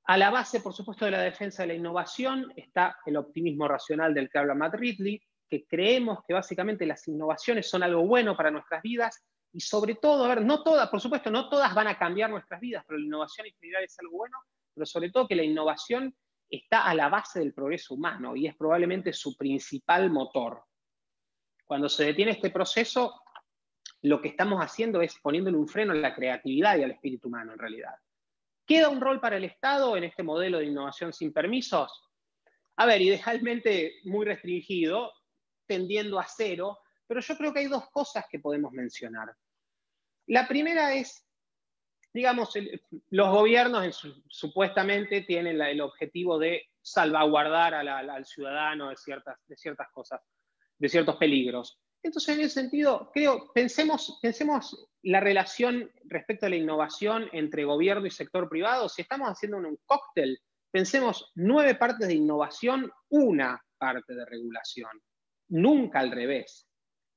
A la base, por supuesto, de la defensa de la innovación está el optimismo racional del que habla Matt Ridley, que creemos que básicamente las innovaciones son algo bueno para nuestras vidas y sobre todo, a ver, no todas, por supuesto, no todas van a cambiar nuestras vidas, pero la innovación en general es algo bueno, pero sobre todo que la innovación está a la base del progreso humano y es probablemente su principal motor. Cuando se detiene este proceso, lo que estamos haciendo es poniéndole un freno a la creatividad y al espíritu humano en realidad. ¿Queda un rol para el Estado en este modelo de innovación sin permisos? A ver, idealmente muy restringido, tendiendo a cero, pero yo creo que hay dos cosas que podemos mencionar. La primera es, digamos, los gobiernos supuestamente tienen el objetivo de salvaguardar al ciudadano de ciertas cosas, de ciertos peligros. Entonces, en ese sentido, pensemos la relación respecto a la innovación entre gobierno y sector privado. Si estamos haciendo un cóctel, pensemos 9 partes de innovación, 1 parte de regulación. Nunca al revés.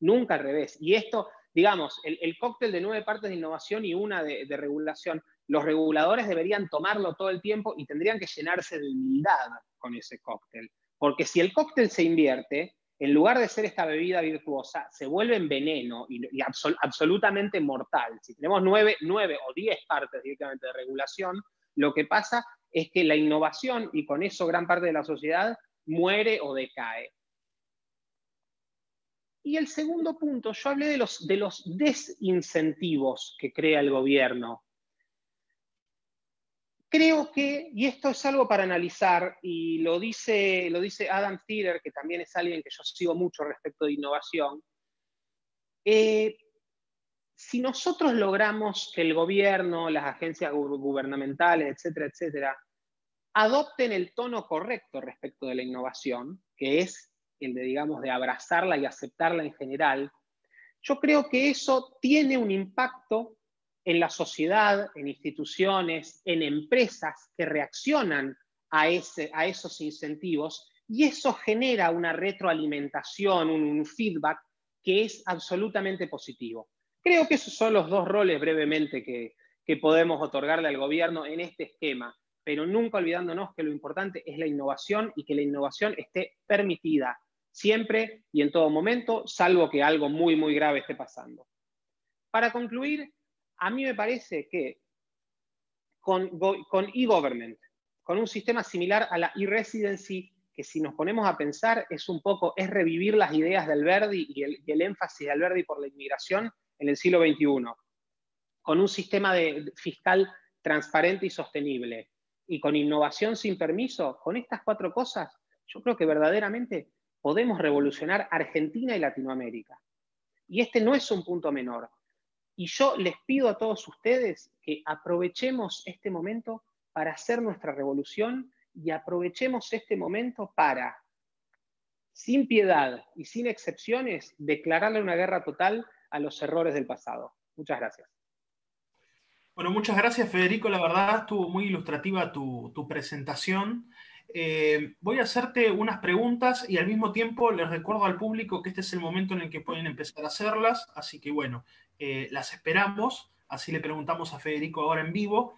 Nunca al revés. Y esto, digamos, el cóctel de 9 partes de innovación y 1 de regulación, los reguladores deberían tomarlo todo el tiempo y tendrían que llenarse de humildad con ese cóctel. Porque si el cóctel se invierte, en lugar de ser esta bebida virtuosa, se vuelve en veneno y absolutamente mortal. Si tenemos 9 o 10 partes directamente de regulación, lo que pasa es que la innovación, y con eso gran parte de la sociedad, muere o decae. Y el segundo punto, yo hablé de los desincentivos que crea el gobierno. Creo que, y esto es algo para analizar, y lo dice Adam Thierer, que también es alguien que yo sigo mucho respecto de innovación, si nosotros logramos que el gobierno, las agencias gubernamentales, etcétera, etcétera, adopten el tono correcto respecto de la innovación, que es el de, digamos, de abrazarla y aceptarla en general, yo creo que eso tiene un impacto en la sociedad, en instituciones, en empresas que reaccionan a esos incentivos y eso genera una retroalimentación, un feedback que es absolutamente positivo. Creo que esos son los dos roles brevemente que podemos otorgarle al gobierno en este esquema, pero nunca olvidándonos que lo importante es la innovación y que la innovación esté permitida siempre y en todo momento, salvo que algo muy, muy grave esté pasando. Para concluir, a mí me parece que con e-government, con un sistema similar a la e-residency, que si nos ponemos a pensar es revivir las ideas de Alberdi y el énfasis de Alberdi por la inmigración en el siglo XXI, con un sistema fiscal transparente y sostenible, y con innovación sin permiso, con estas 4 cosas, yo creo que verdaderamente podemos revolucionar Argentina y Latinoamérica. Y este no es un punto menor. Y yo les pido a todos ustedes que aprovechemos este momento para hacer nuestra revolución y aprovechemos este momento para, sin piedad y sin excepciones, declararle una guerra total a los errores del pasado. Muchas gracias. Bueno, muchas gracias, Federico. La verdad, estuvo muy ilustrativa tu presentación. Voy a hacerte unas preguntas y al mismo tiempo les recuerdo al público que este es el momento en el que pueden empezar a hacerlas. Así que bueno, las esperamos. Así le preguntamos a Federico ahora en vivo.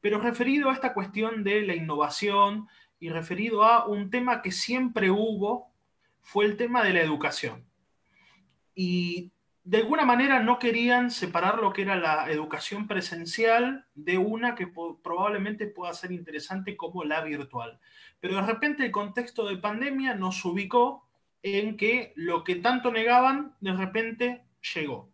Pero referido a esta cuestión de la innovación y referido a un tema que siempre hubo, fue el tema de la educación. Y de alguna manera no querían separar lo que era la educación presencial de una que probablemente pueda ser interesante como la virtual. Pero de repente el contexto de pandemia nos ubicó en que lo que tanto negaban de repente llegó,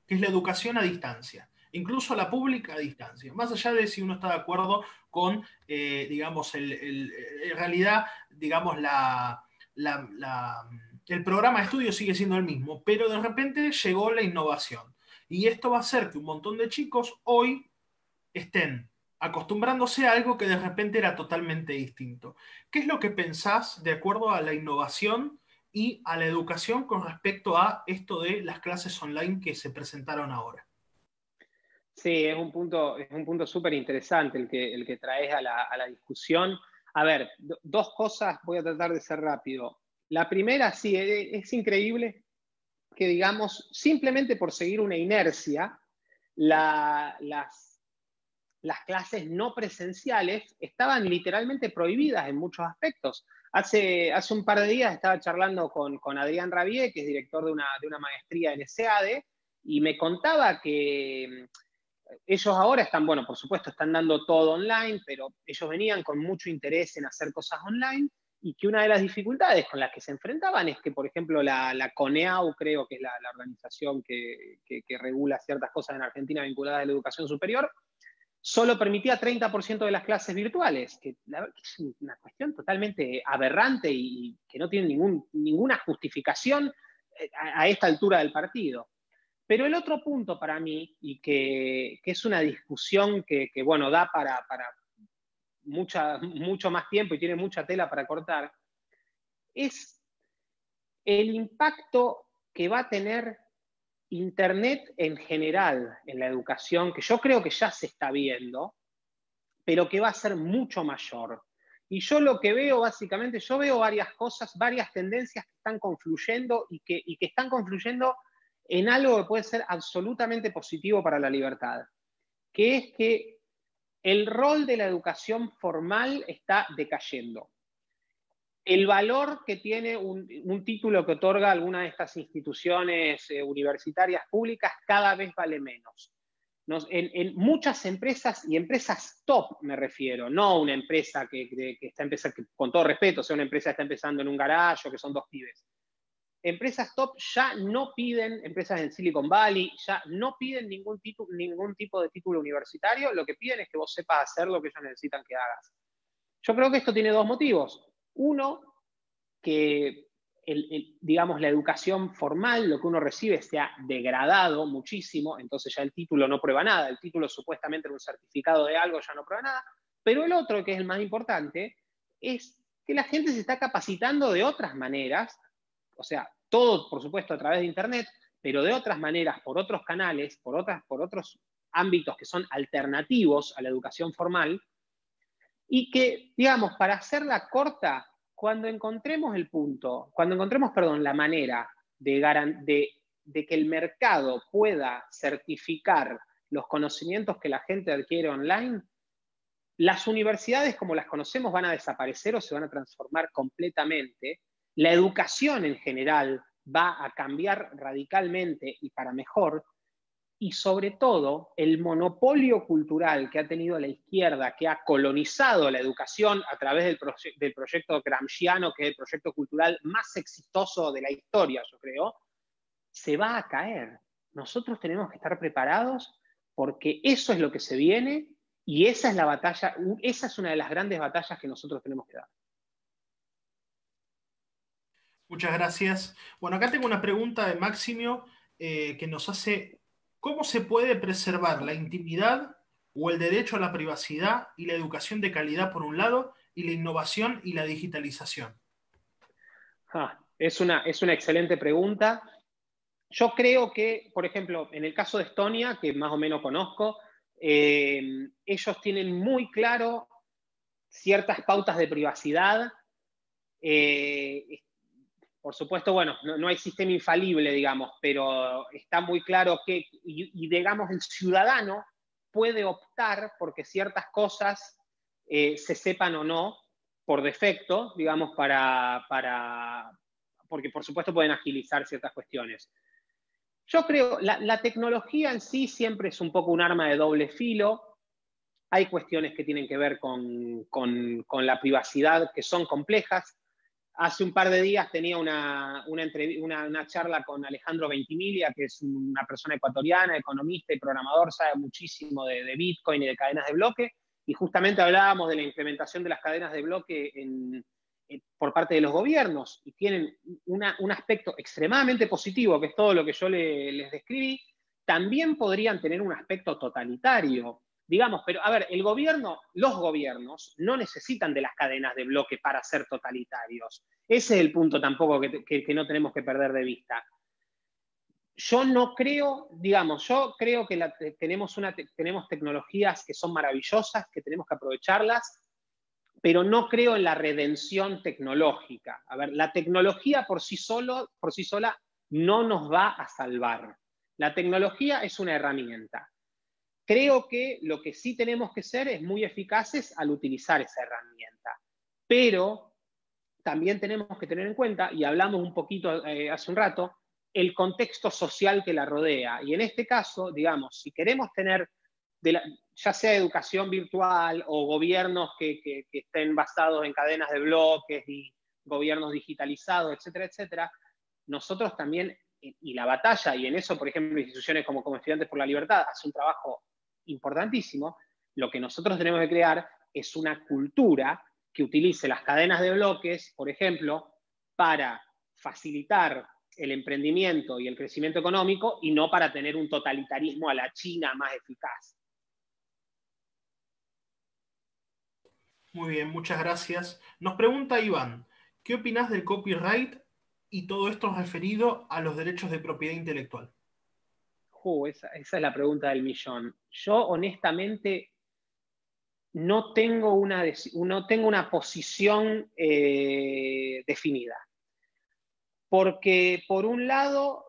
que es la educación a distancia, incluso la pública a distancia, más allá de si uno está de acuerdo con, digamos, en realidad, digamos, el programa de estudio sigue siendo el mismo, pero de repente llegó la innovación. Y esto va a hacer que un montón de chicos hoy estén acostumbrándose a algo que de repente era totalmente distinto. ¿Qué es lo que pensás de acuerdo a la innovación y a la educación con respecto a esto de las clases online que se presentaron ahora? Sí, es un punto súper interesante el que traes a la discusión. A ver, dos cosas, voy a tratar de ser rápido. La primera, sí, es increíble que, digamos, simplemente por seguir una inercia, las clases no presenciales estaban literalmente prohibidas en muchos aspectos. Hace un par de días estaba charlando con Adrián Rabier, que es director de una maestría en SEADE, y me contaba que ellos ahora están, bueno, por supuesto, están dando todo online, pero ellos venían con mucho interés en hacer cosas online y que una de las dificultades con las que se enfrentaban es que, por ejemplo, la CONEAU, creo que es la organización que regula ciertas cosas en Argentina vinculadas a la educación superior, solo permitía 30% de las clases virtuales, que la verdad es una cuestión totalmente aberrante y que no tiene ninguna justificación a esta altura del partido. Pero el otro punto para mí, y que es una discusión bueno, da para mucho más tiempo y tiene mucha tela para cortar, es el impacto que va a tener Internet en general en la educación, que yo creo que ya se está viendo, pero que va a ser mucho mayor. Y yo lo que veo, básicamente, yo veo varias cosas, varias tendencias que están confluyendo y que están confluyendo en algo que puede ser absolutamente positivo para la libertad, que es que el rol de la educación formal está decayendo. El valor que tiene un título que otorga alguna de estas instituciones universitarias públicas cada vez vale menos. En muchas empresas, y empresas top me refiero, no una empresa que está empezando, que con todo respeto, sea una empresa que está empezando en un garaje o que son dos pibes. Empresas top ya no piden, empresas en Silicon Valley, ya no piden ningún tipo de título universitario, lo que piden es que vos sepas hacer lo que ellos necesitan que hagas. Yo creo que esto tiene dos motivos. Uno, que digamos, la educación formal, lo que uno recibe, se ha degradado muchísimo, entonces ya el título no prueba nada, el título supuestamente era un certificado de algo, ya no prueba nada. Pero el otro, que es el más importante, es que la gente se está capacitando de otras maneras, o sea, todo, por supuesto, a través de Internet, pero de otras maneras, por otros canales, por otros ámbitos que son alternativos a la educación formal, y que, digamos, para hacerla corta, cuando encontremos el punto, cuando encontremos, perdón, la manera de que el mercado pueda certificar los conocimientos que la gente adquiere online, las universidades como las conocemos van a desaparecer o se van a transformar completamente. La educación en general va a cambiar radicalmente y para mejor. Y sobre todo, el monopolio cultural que ha tenido la izquierda, que ha colonizado la educación a través del proyecto gramsciano, que es el proyecto cultural más exitoso de la historia, yo creo, se va a caer. Nosotros tenemos que estar preparados porque eso es lo que se viene y esa es la batalla, esa es una de las grandes batallas que nosotros tenemos que dar. Muchas gracias. Bueno, acá tengo una pregunta de Máximo que nos hace, ¿cómo se puede preservar la intimidad o el derecho a la privacidad y la educación de calidad por un lado y la innovación y la digitalización? Es una excelente pregunta. Yo creo que, por ejemplo, en el caso de Estonia, que más o menos conozco, ellos tienen muy claro ciertas pautas de privacidad. Eh, por supuesto, bueno, no hay sistema infalible, digamos, pero está muy claro que, digamos, el ciudadano puede optar porque ciertas cosas se sepan o no por defecto, digamos, porque por supuesto pueden agilizar ciertas cuestiones. Yo creo, la tecnología en sí siempre es un poco un arma de doble filo. Hay cuestiones que tienen que ver con la privacidad que son complejas. Hace un par de días tenía una charla con Alejandro Ventimiglia, que es una persona ecuatoriana, economista y programador, sabe muchísimo de Bitcoin y de cadenas de bloque, y justamente hablábamos de la implementación de las cadenas de bloque por parte de los gobiernos, y tienen un aspecto extremadamente positivo, que es todo lo que yo les describí. También podrían tener un aspecto totalitario, digamos, pero a ver, los gobiernos no necesitan de las cadenas de bloque para ser totalitarios. Ese es el punto tampoco que no tenemos que perder de vista. Yo no creo, digamos, yo creo que tenemos tecnologías que son maravillosas, que tenemos que aprovecharlas, pero no creo en la redención tecnológica. A ver, la tecnología por sí sola no nos va a salvar. La tecnología es una herramienta. Creo que lo que sí tenemos que ser es muy eficaces al utilizar esa herramienta. Pero también tenemos que tener en cuenta, y hablamos un poquito hace un rato, el contexto social que la rodea. Y en este caso, digamos, si queremos tener, ya sea educación virtual o gobiernos que estén basados en cadenas de bloques y gobiernos digitalizados, etcétera, etcétera, nosotros también, y la batalla, y en eso, por ejemplo, instituciones como Estudiantes por la Libertad hace un trabajo importantísimo. Lo que nosotros tenemos que crear es una cultura que utilice las cadenas de bloques, por ejemplo, para facilitar el emprendimiento y el crecimiento económico y no para tener un totalitarismo a la China más eficaz. Muy bien, muchas gracias. Nos pregunta Iván, ¿qué opinas del copyright y todo esto referido a los derechos de propiedad intelectual? Esa es la pregunta del millón. Yo honestamente no tengo una posición definida. Porque por un lado,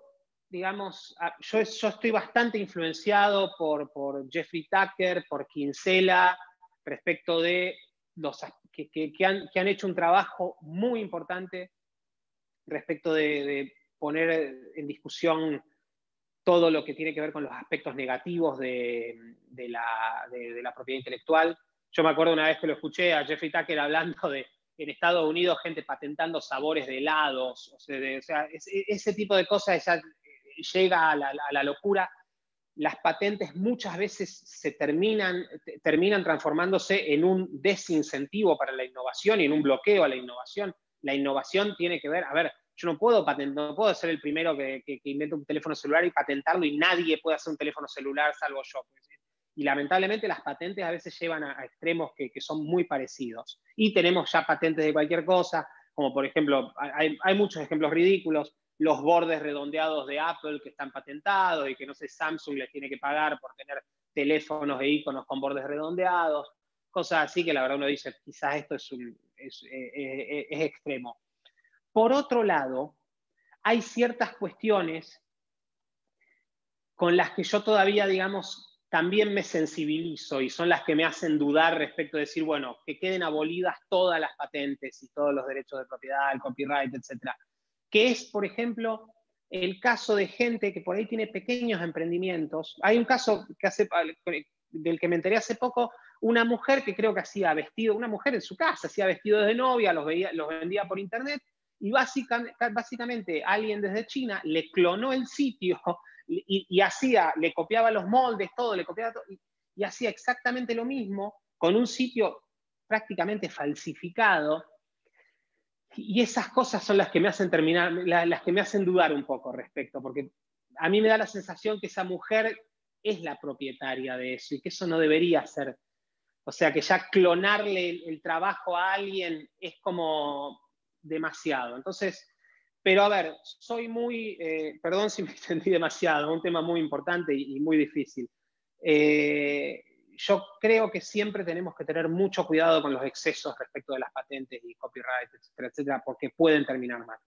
digamos, yo estoy bastante influenciado por Jeffrey Tucker, por Kinsella, respecto de los que han hecho un trabajo muy importante respecto de poner en discusión todo lo que tiene que ver con los aspectos negativos de la propiedad intelectual. Yo me acuerdo una vez que lo escuché a Jeffrey Tucker hablando de en Estados Unidos gente patentando sabores de helados, ese tipo de cosas ya llega a la locura. Las patentes muchas veces terminan transformándose en un desincentivo para la innovación y en un bloqueo a la innovación. La innovación tiene que ver, a ver, yo no puedo ser el primero que inventa un teléfono celular y patentarlo y nadie puede hacer un teléfono celular salvo yo. Y lamentablemente las patentes a veces llevan a extremos que son muy parecidos. Y tenemos ya patentes de cualquier cosa, como por ejemplo, hay muchos ejemplos ridículos, los bordes redondeados de Apple que están patentados y que no sé, Samsung les tiene que pagar por tener teléfonos e iconos con bordes redondeados, cosas así que la verdad uno dice, quizás esto es extremo. Por otro lado, hay ciertas cuestiones con las que yo todavía, digamos, también me sensibilizo y son las que me hacen dudar respecto de decir, bueno, que queden abolidas todas las patentes y todos los derechos de propiedad, el copyright, etcétera. Que es, por ejemplo, el caso de gente que por ahí tiene pequeños emprendimientos. Hay un caso del que me enteré hace poco, una mujer que creo que hacía vestido, una mujer en su casa, hacía vestidos de novia, los vendía por internet, y básicamente alguien desde China le clonó el sitio le copiaba los moldes, todo, le copiaba todo, y hacía exactamente lo mismo con un sitio prácticamente falsificado. Y esas cosas son las que me hacen terminar, las que me hacen dudar un poco respecto, porque a mí me da la sensación que esa mujer es la propietaria de eso y que eso no debería ser. O sea, que ya clonarle el trabajo a alguien es como demasiado. Entonces, pero a ver, soy muy, perdón si me extendí demasiado, un tema muy importante y muy difícil. Eh, yo creo que siempre tenemos que tener mucho cuidado con los excesos respecto de las patentes y copyright, etcétera, etcétera, porque pueden terminar mal.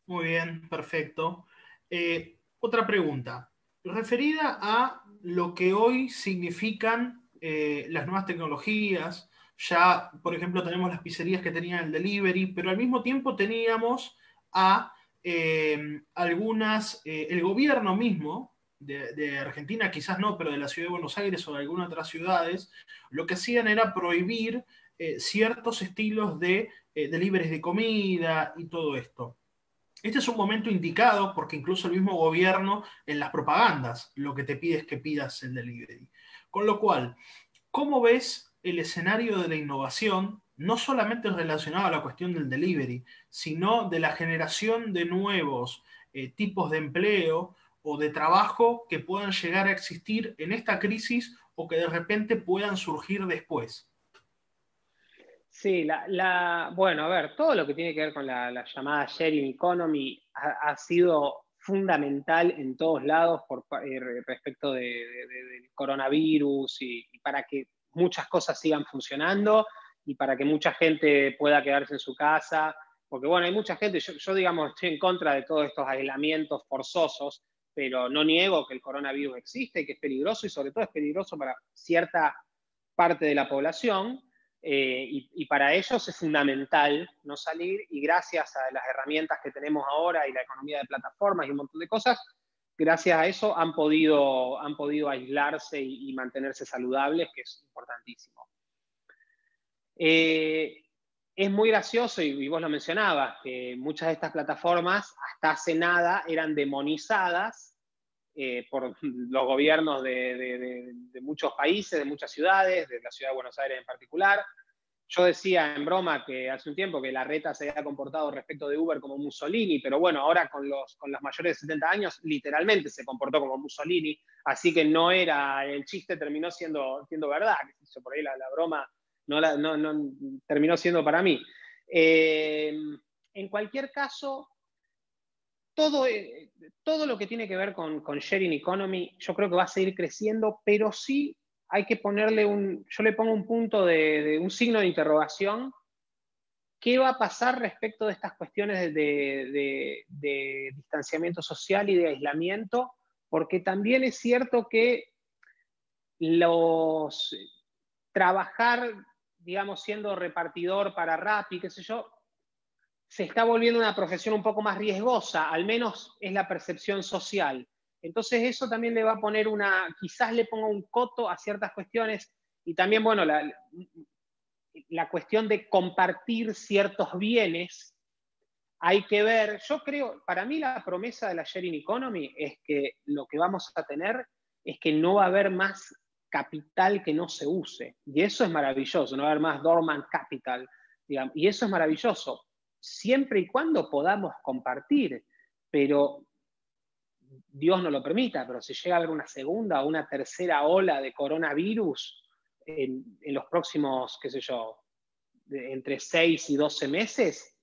Muy bien, perfecto. Otra pregunta, referida a lo que hoy significan las nuevas tecnologías. Ya, por ejemplo, tenemos las pizzerías que tenían el delivery, pero al mismo tiempo teníamos a el gobierno mismo de Argentina, quizás no, pero de la ciudad de Buenos Aires o de algunas otras ciudades, lo que hacían era prohibir ciertos estilos de deliveries de comida y todo esto. Este es un momento indicado porque incluso el mismo gobierno en las propagandas lo que te pide es que pidas el delivery. Con lo cual, ¿cómo ves el escenario de la innovación, no solamente relacionado a la cuestión del delivery, sino de la generación de nuevos tipos de empleo o de trabajo que puedan llegar a existir en esta crisis o que de repente puedan surgir después? Sí, bueno, a ver, todo lo que tiene que ver con la llamada sharing economy ha sido fundamental en todos lados respecto del coronavirus y para que muchas cosas sigan funcionando y para que mucha gente pueda quedarse en su casa. Porque bueno, hay mucha gente, yo digamos estoy en contra de todos estos aislamientos forzosos, pero no niego que el coronavirus existe, que es peligroso y sobre todo es peligroso para cierta parte de la población. Y para ellos es fundamental no salir y gracias a las herramientas que tenemos ahora y la economía de plataformas y un montón de cosas, gracias a eso han podido aislarse y mantenerse saludables, que es importantísimo. Es muy gracioso, y vos lo mencionabas, que muchas de estas plataformas hasta hace nada eran demonizadas por los gobiernos de muchos países, de muchas ciudades, de la ciudad de Buenos Aires en particular. Yo decía en broma que hace un tiempo que la reta se había comportado respecto de Uber como Mussolini, pero bueno, ahora con los mayores de 70 años literalmente se comportó como Mussolini, así que no era, el chiste terminó siendo verdad, por ahí la broma no terminó siendo para mí. En cualquier caso, todo, todo lo que tiene que ver con sharing economy, yo creo que va a seguir creciendo, pero sí hay que ponerle yo le pongo un punto de un signo de interrogación. ¿Qué va a pasar respecto de estas cuestiones de distanciamiento social y de aislamiento? Porque también es cierto que los trabajar, digamos, siendo repartidor para Rappi, qué sé yo, se está volviendo una profesión un poco más riesgosa, al menos es la percepción social. Entonces eso también le va a poner quizás le ponga un coto a ciertas cuestiones y también, bueno, la cuestión de compartir ciertos bienes, hay que ver, yo creo, para mí la promesa de la sharing economy es que lo que vamos a tener es que no va a haber más capital que no se use. Y eso es maravilloso, no va a haber más dormant capital, digamos, y eso es maravilloso siempre y cuando podamos compartir, pero Dios no lo permita, pero si llega a haber una segunda o una tercera ola de coronavirus en los próximos, qué sé yo, entre 6 y 12 meses,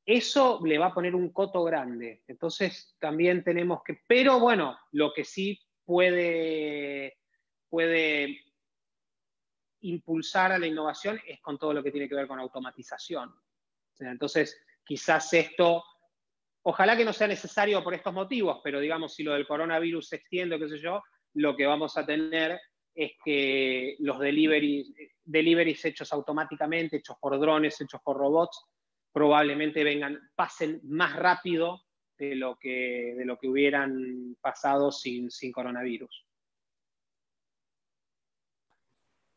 eso le va a poner un coto grande. Entonces también tenemos que, pero bueno, lo que sí puede impulsar a la innovación es con todo lo que tiene que ver con automatización. O sea, entonces, quizás esto, ojalá que no sea necesario por estos motivos, pero digamos, si lo del coronavirus se extiende, qué sé yo, lo que vamos a tener es que los deliveries hechos automáticamente, hechos por drones, hechos por robots, probablemente pasen más rápido de lo que hubieran pasado sin coronavirus.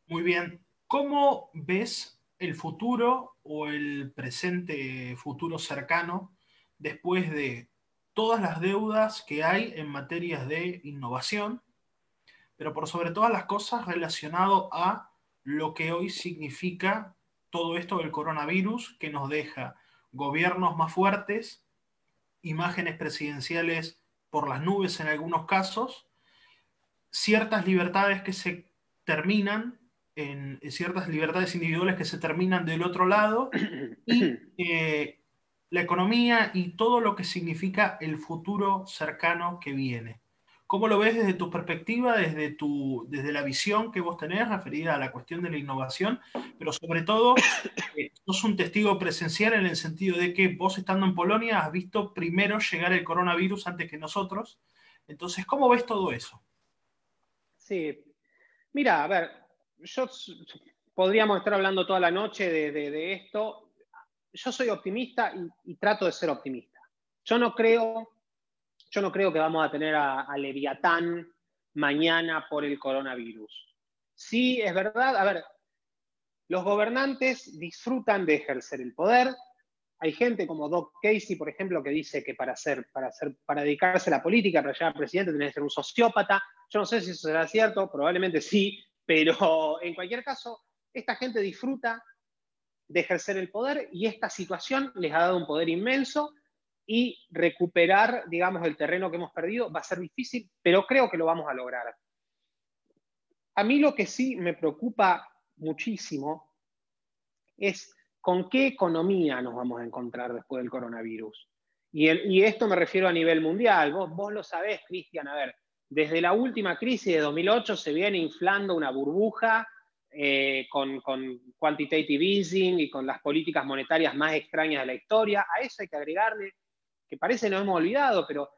Muy bien. ¿Cómo ves el futuro o el presente futuro cercano después de todas las deudas que hay en materias de innovación, pero por sobre todas las cosas relacionado a lo que hoy significa todo esto del coronavirus, que nos deja gobiernos más fuertes, imágenes presidenciales por las nubes en algunos casos, ciertas libertades que se terminan, ciertas libertades individuales que se terminan del otro lado, y la economía y todo lo que significa el futuro cercano que viene. ¿Cómo lo ves desde tu perspectiva, desde la visión que vos tenés referida a la cuestión de la innovación, pero sobre todo, sos un testigo presencial en el sentido de que vos estando en Polonia has visto primero llegar el coronavirus antes que nosotros? Entonces, ¿cómo ves todo eso? Sí, mira, a ver, podríamos estar hablando toda la noche de esto. Yo soy optimista y trato de ser optimista. Yo no creo, yo no creo que vamos a tener a Leviatán mañana por el coronavirus. Sí, es verdad, a ver, los gobernantes disfrutan de ejercer el poder. Hay gente como Doc Casey, por ejemplo, que dice que para dedicarse a la política, para llegar a presidente, tenés que ser un sociópata. Yo no sé si eso será cierto, probablemente sí, pero en cualquier caso, esta gente disfruta de ejercer el poder y esta situación les ha dado un poder inmenso y recuperar, digamos, el terreno que hemos perdido va a ser difícil, pero creo que lo vamos a lograr. A mí lo que sí me preocupa muchísimo es con qué economía nos vamos a encontrar después del coronavirus. Y esto me refiero a nivel mundial. Vos lo sabés, Cristian, a ver, desde la última crisis de 2008 se viene inflando una burbuja con quantitative easing y con las políticas monetarias más extrañas de la historia. A eso hay que agregarle, que parece no hemos olvidado, pero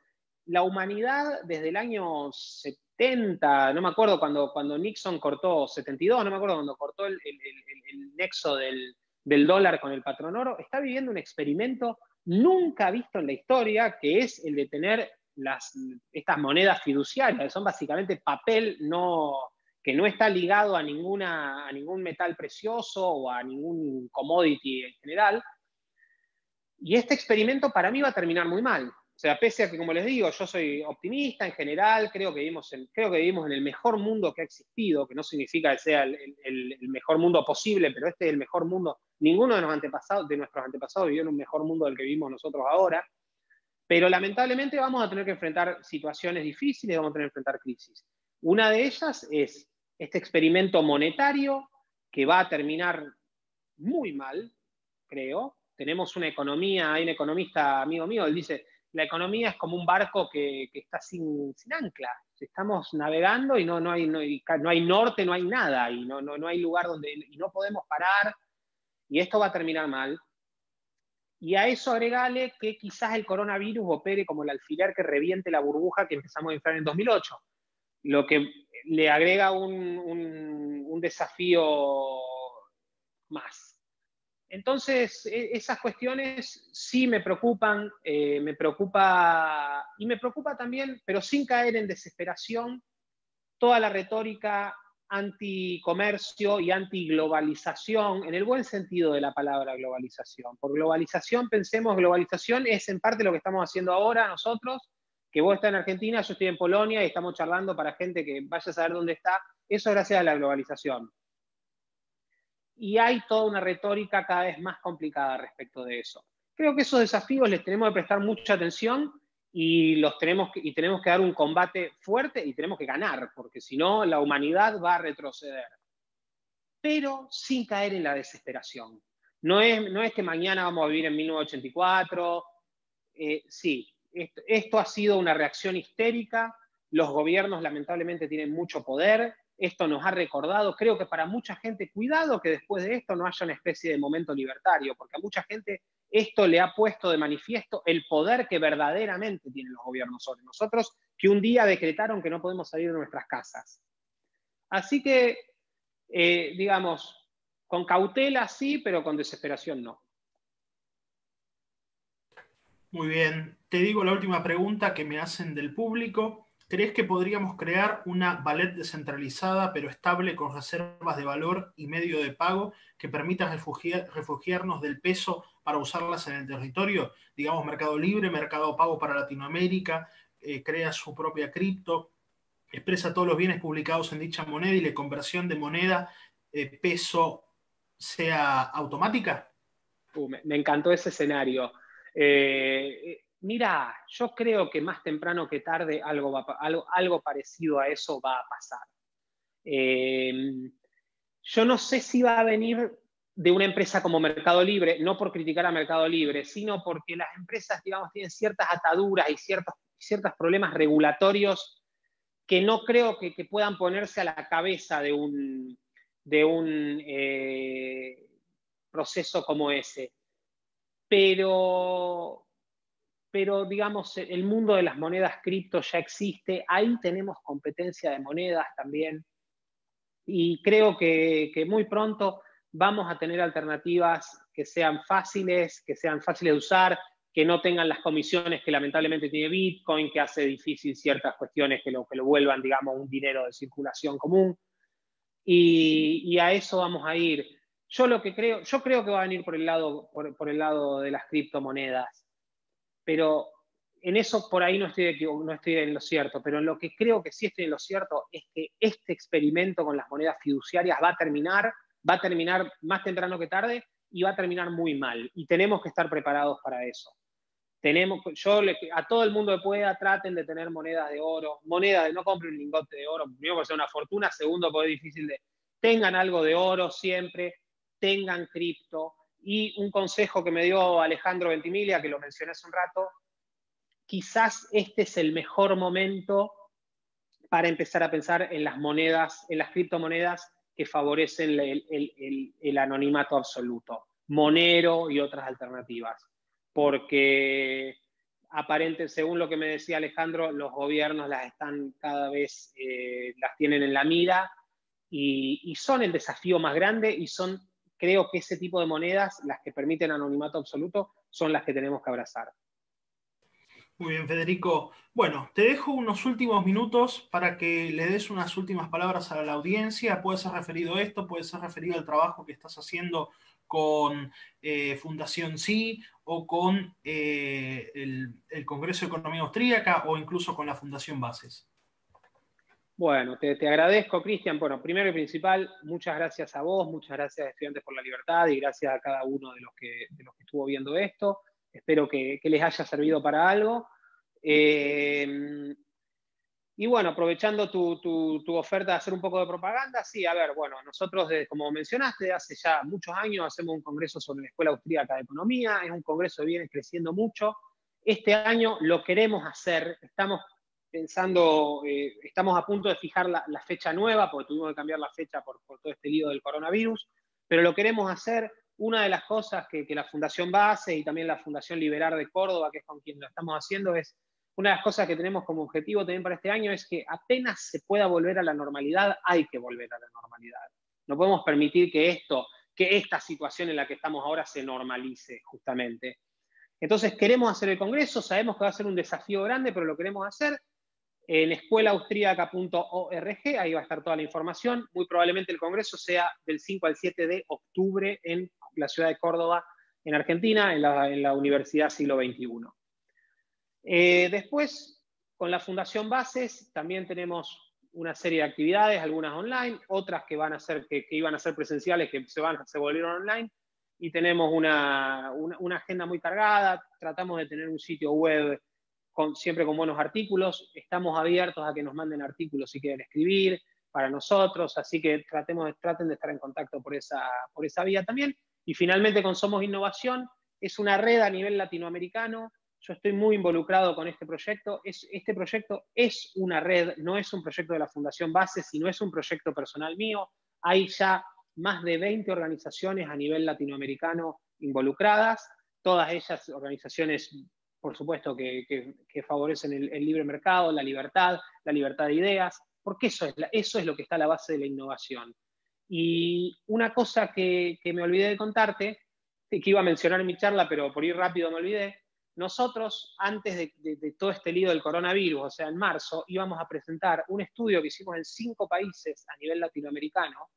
la humanidad desde el año 70, no me acuerdo cuando Nixon cortó, 72, no me acuerdo cuando cortó el nexo del dólar con el patrón oro, está viviendo un experimento nunca visto en la historia, que es el de tener estas monedas fiduciarias, que son básicamente papel que no está ligado a ningún metal precioso o a ningún commodity en general. Y este experimento para mí va a terminar muy mal. O sea, pese a que, como les digo, yo soy optimista en general, creo que vivimos en el mejor mundo que ha existido, que no significa que sea el mejor mundo posible, pero este es el mejor mundo. Ninguno de nuestros antepasados vivió en un mejor mundo del que vivimos nosotros ahora. Pero lamentablemente vamos a tener que enfrentar situaciones difíciles, vamos a tener que enfrentar crisis. Una de ellas es este experimento monetario que va a terminar muy mal, creo. Tenemos una economía, hay un economista amigo mío, él dice, la economía es como un barco que está sin ancla. Estamos navegando y no hay norte, no hay nada, y no hay lugar donde, y no podemos parar, y esto va a terminar mal. Y a eso agregale que quizás el coronavirus opere como el alfiler que reviente la burbuja que empezamos a inflar en 2008, lo que le agrega un desafío más. Entonces, esas cuestiones sí me preocupan, y me preocupa también, pero sin caer en desesperación, toda la retórica anticomercio y antiglobalización, en el buen sentido de la palabra globalización. Por globalización, pensemos, globalización es en parte lo que estamos haciendo ahora nosotros, que vos estás en Argentina, yo estoy en Polonia y estamos charlando para gente que vaya a saber dónde está. Eso es gracias a la globalización. Y hay toda una retórica cada vez más complicada respecto de eso. Creo que esos desafíos les tenemos que prestar mucha atención y tenemos que dar un combate fuerte y tenemos que ganar, porque si no, la humanidad va a retroceder. Pero sin caer en la desesperación. No es que mañana vamos a vivir en 1984. Sí, esto ha sido una reacción histérica. Los gobiernos lamentablemente tienen mucho poder. Esto nos ha recordado, creo que para mucha gente, cuidado que después de esto no haya una especie de momento libertario, porque a mucha gente esto le ha puesto de manifiesto el poder que verdaderamente tienen los gobiernos sobre nosotros, que un día decretaron que no podemos salir de nuestras casas. Así que, digamos, con cautela sí, pero con desesperación no. Muy bien, te digo la última pregunta que me hacen del público. ¿Crees que podríamos crear una wallet descentralizada pero estable con reservas de valor y medio de pago que permita refugiarnos del peso para usarlas en el territorio? Digamos, Mercado Libre, Mercado Pago para Latinoamérica, crea su propia cripto, expresa todos los bienes publicados en dicha moneda y la conversión de moneda peso sea automática? Me encantó ese escenario. Mira, yo creo que más temprano que tarde algo parecido a eso va a pasar. Yo no sé si va a venir de una empresa como Mercado Libre, no por criticar a Mercado Libre, sino porque las empresas, digamos, tienen ciertas ataduras y ciertos problemas regulatorios que no creo que puedan ponerse a la cabeza de un proceso como ese. Pero, digamos, el mundo de las monedas cripto ya existe, ahí tenemos competencia de monedas también, y creo que muy pronto vamos a tener alternativas que sean fáciles de usar, que no tengan las comisiones que lamentablemente tiene Bitcoin, que hace difícil ciertas cuestiones que lo vuelvan, digamos, un dinero de circulación común. Y a eso vamos a ir. Yo creo que va a venir por el lado de las criptomonedas, pero en eso por ahí no estoy en lo cierto, pero en lo que creo que sí estoy en lo cierto es que este experimento con las monedas fiduciarias va a terminar más temprano que tarde y va a terminar muy mal, y tenemos que estar preparados para eso. A todo el mundo que pueda, traten de tener monedas de oro, no compren un lingote de oro, primero porque sea una fortuna, segundo porque es difícil tengan algo de oro siempre, tengan cripto. Y un consejo que me dio Alejandro Ventimiglia, que lo mencioné hace un rato, quizás este es el mejor momento para empezar a pensar en las monedas, en las criptomonedas que favorecen el anonimato absoluto, Monero y otras alternativas. Porque según lo que me decía Alejandro, los gobiernos las están cada vez, las tienen en la mira, y son el desafío más grande, y creo que ese tipo de monedas, las que permiten anonimato absoluto, son las que tenemos que abrazar. Muy bien, Federico. Bueno, te dejo unos últimos minutos para que le des unas últimas palabras a la audiencia. Puede ser referido a esto, puede ser referido al trabajo que estás haciendo con Fundación Sí, o con el Congreso de Economía Austríaca, o incluso con la Fundación Bases. Bueno, te agradezco, Cristian. Bueno, primero y principal, muchas gracias a vos, muchas gracias a Estudiantes por la Libertad, y gracias a cada uno de los que estuvo viendo esto. Espero que les haya servido para algo. Y bueno, aprovechando tu oferta de hacer un poco de propaganda, sí, a ver, bueno, nosotros, como mencionaste, hace ya muchos años hacemos un congreso sobre la Escuela Austríaca de Economía. Es un congreso que viene creciendo mucho. Este año lo queremos hacer, estamos pensando, estamos a punto de fijar la fecha nueva, porque tuvimos que cambiar la fecha por todo este lío del coronavirus, pero lo queremos hacer. Una de las cosas que la Fundación Base y también la Fundación Liberar de Córdoba, que es con quien lo estamos haciendo, una de las cosas que tenemos como objetivo también para este año es que apenas se pueda volver a la normalidad, hay que volver a la normalidad. No podemos permitir que esta situación en la que estamos ahora se normalice, justamente. Entonces queremos hacer el congreso, sabemos que va a ser un desafío grande, pero lo queremos hacer. En escuelaaustriaca.org, ahí va a estar toda la información. Muy probablemente el congreso sea del 5 al 7 de octubre en la ciudad de Córdoba, en Argentina, en la Universidad Siglo XXI. Después, con la Fundación Bases, también tenemos una serie de actividades, algunas online, otras que iban a ser presenciales, que se volvieron online, y tenemos una agenda muy cargada. Tratamos de tener un sitio web siempre con buenos artículos. Estamos abiertos a que nos manden artículos si quieren escribir para nosotros, así que traten de estar en contacto por esa vía también. Y finalmente, con Somos Innovación, es una red a nivel latinoamericano. Yo estoy muy involucrado con este proyecto. Este proyecto es una red, no es un proyecto de la Fundación Base, sino es un proyecto personal mío. Hay ya más de 20 organizaciones a nivel latinoamericano involucradas, todas ellas organizaciones, por supuesto, que favorecen el libre mercado, la libertad de ideas, porque eso es lo que está a la base de la innovación. Y una cosa que me olvidé de contarte, que iba a mencionar en mi charla, pero por ir rápido me olvidé. Nosotros, antes de todo este lío del coronavirus, o sea, en marzo, íbamos a presentar un estudio que hicimos en 5 países a nivel latinoamericano: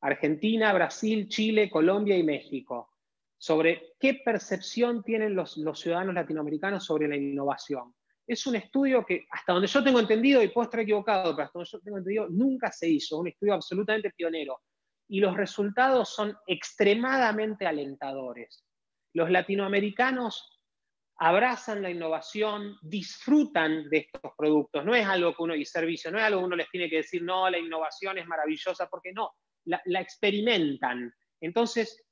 Argentina, Brasil, Chile, Colombia y México, sobre qué percepción tienen los ciudadanos latinoamericanos sobre la innovación. Es un estudio que, hasta donde yo tengo entendido, y puedo estar equivocado, pero hasta donde yo tengo entendido, nunca se hizo. Un estudio absolutamente pionero. y los resultados son extremadamente alentadores. Los latinoamericanos abrazan la innovación, disfrutan de estos productos. No es algo que uno, y servicio, no es algo que uno les tiene que decir, no, la innovación es maravillosa, porque no, la experimentan. Entonces,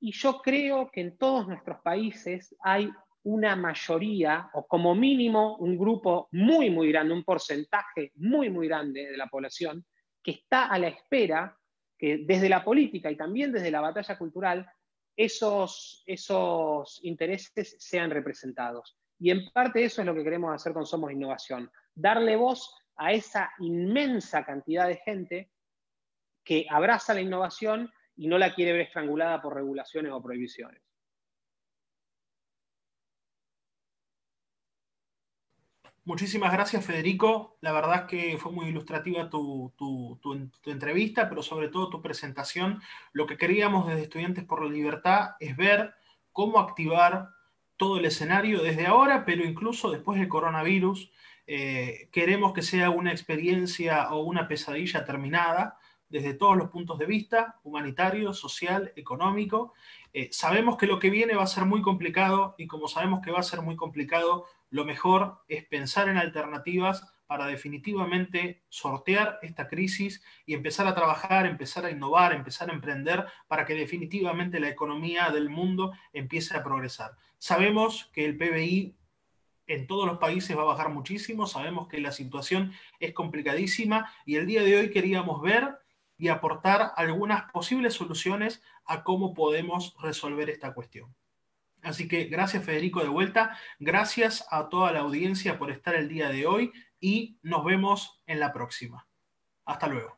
y yo creo que en todos nuestros países hay una mayoría, o como mínimo un grupo muy, muy grande, un porcentaje muy, muy grande de la población, que está a la espera que desde la política y también desde la batalla cultural, esos intereses sean representados. Y en parte eso es lo que queremos hacer con Somos Innovación, darle voz a esa inmensa cantidad de gente que abraza la innovación y no la quiere ver estrangulada por regulaciones o prohibiciones. Muchísimas gracias, Federico. La verdad es que fue muy ilustrativa tu entrevista, pero sobre todo tu presentación. Lo que queríamos desde Estudiantes por la Libertad es ver cómo activar todo el escenario desde ahora, pero incluso después del coronavirus. Queremos que sea una experiencia o una pesadilla terminada desde todos los puntos de vista, humanitario, social, económico. Sabemos que lo que viene va a ser muy complicado y como sabemos que va a ser muy complicado, lo mejor es pensar en alternativas para definitivamente sortear esta crisis y empezar a trabajar, empezar a innovar, empezar a emprender para que definitivamente la economía del mundo empiece a progresar. Sabemos que el PBI en todos los países va a bajar muchísimo, sabemos que la situación es complicadísima y el día de hoy queríamos ver y aportar algunas posibles soluciones a cómo podemos resolver esta cuestión. Así que gracias, Federico, de vuelta. Gracias a toda la audiencia por estar el día de hoy y nos vemos en la próxima. Hasta luego.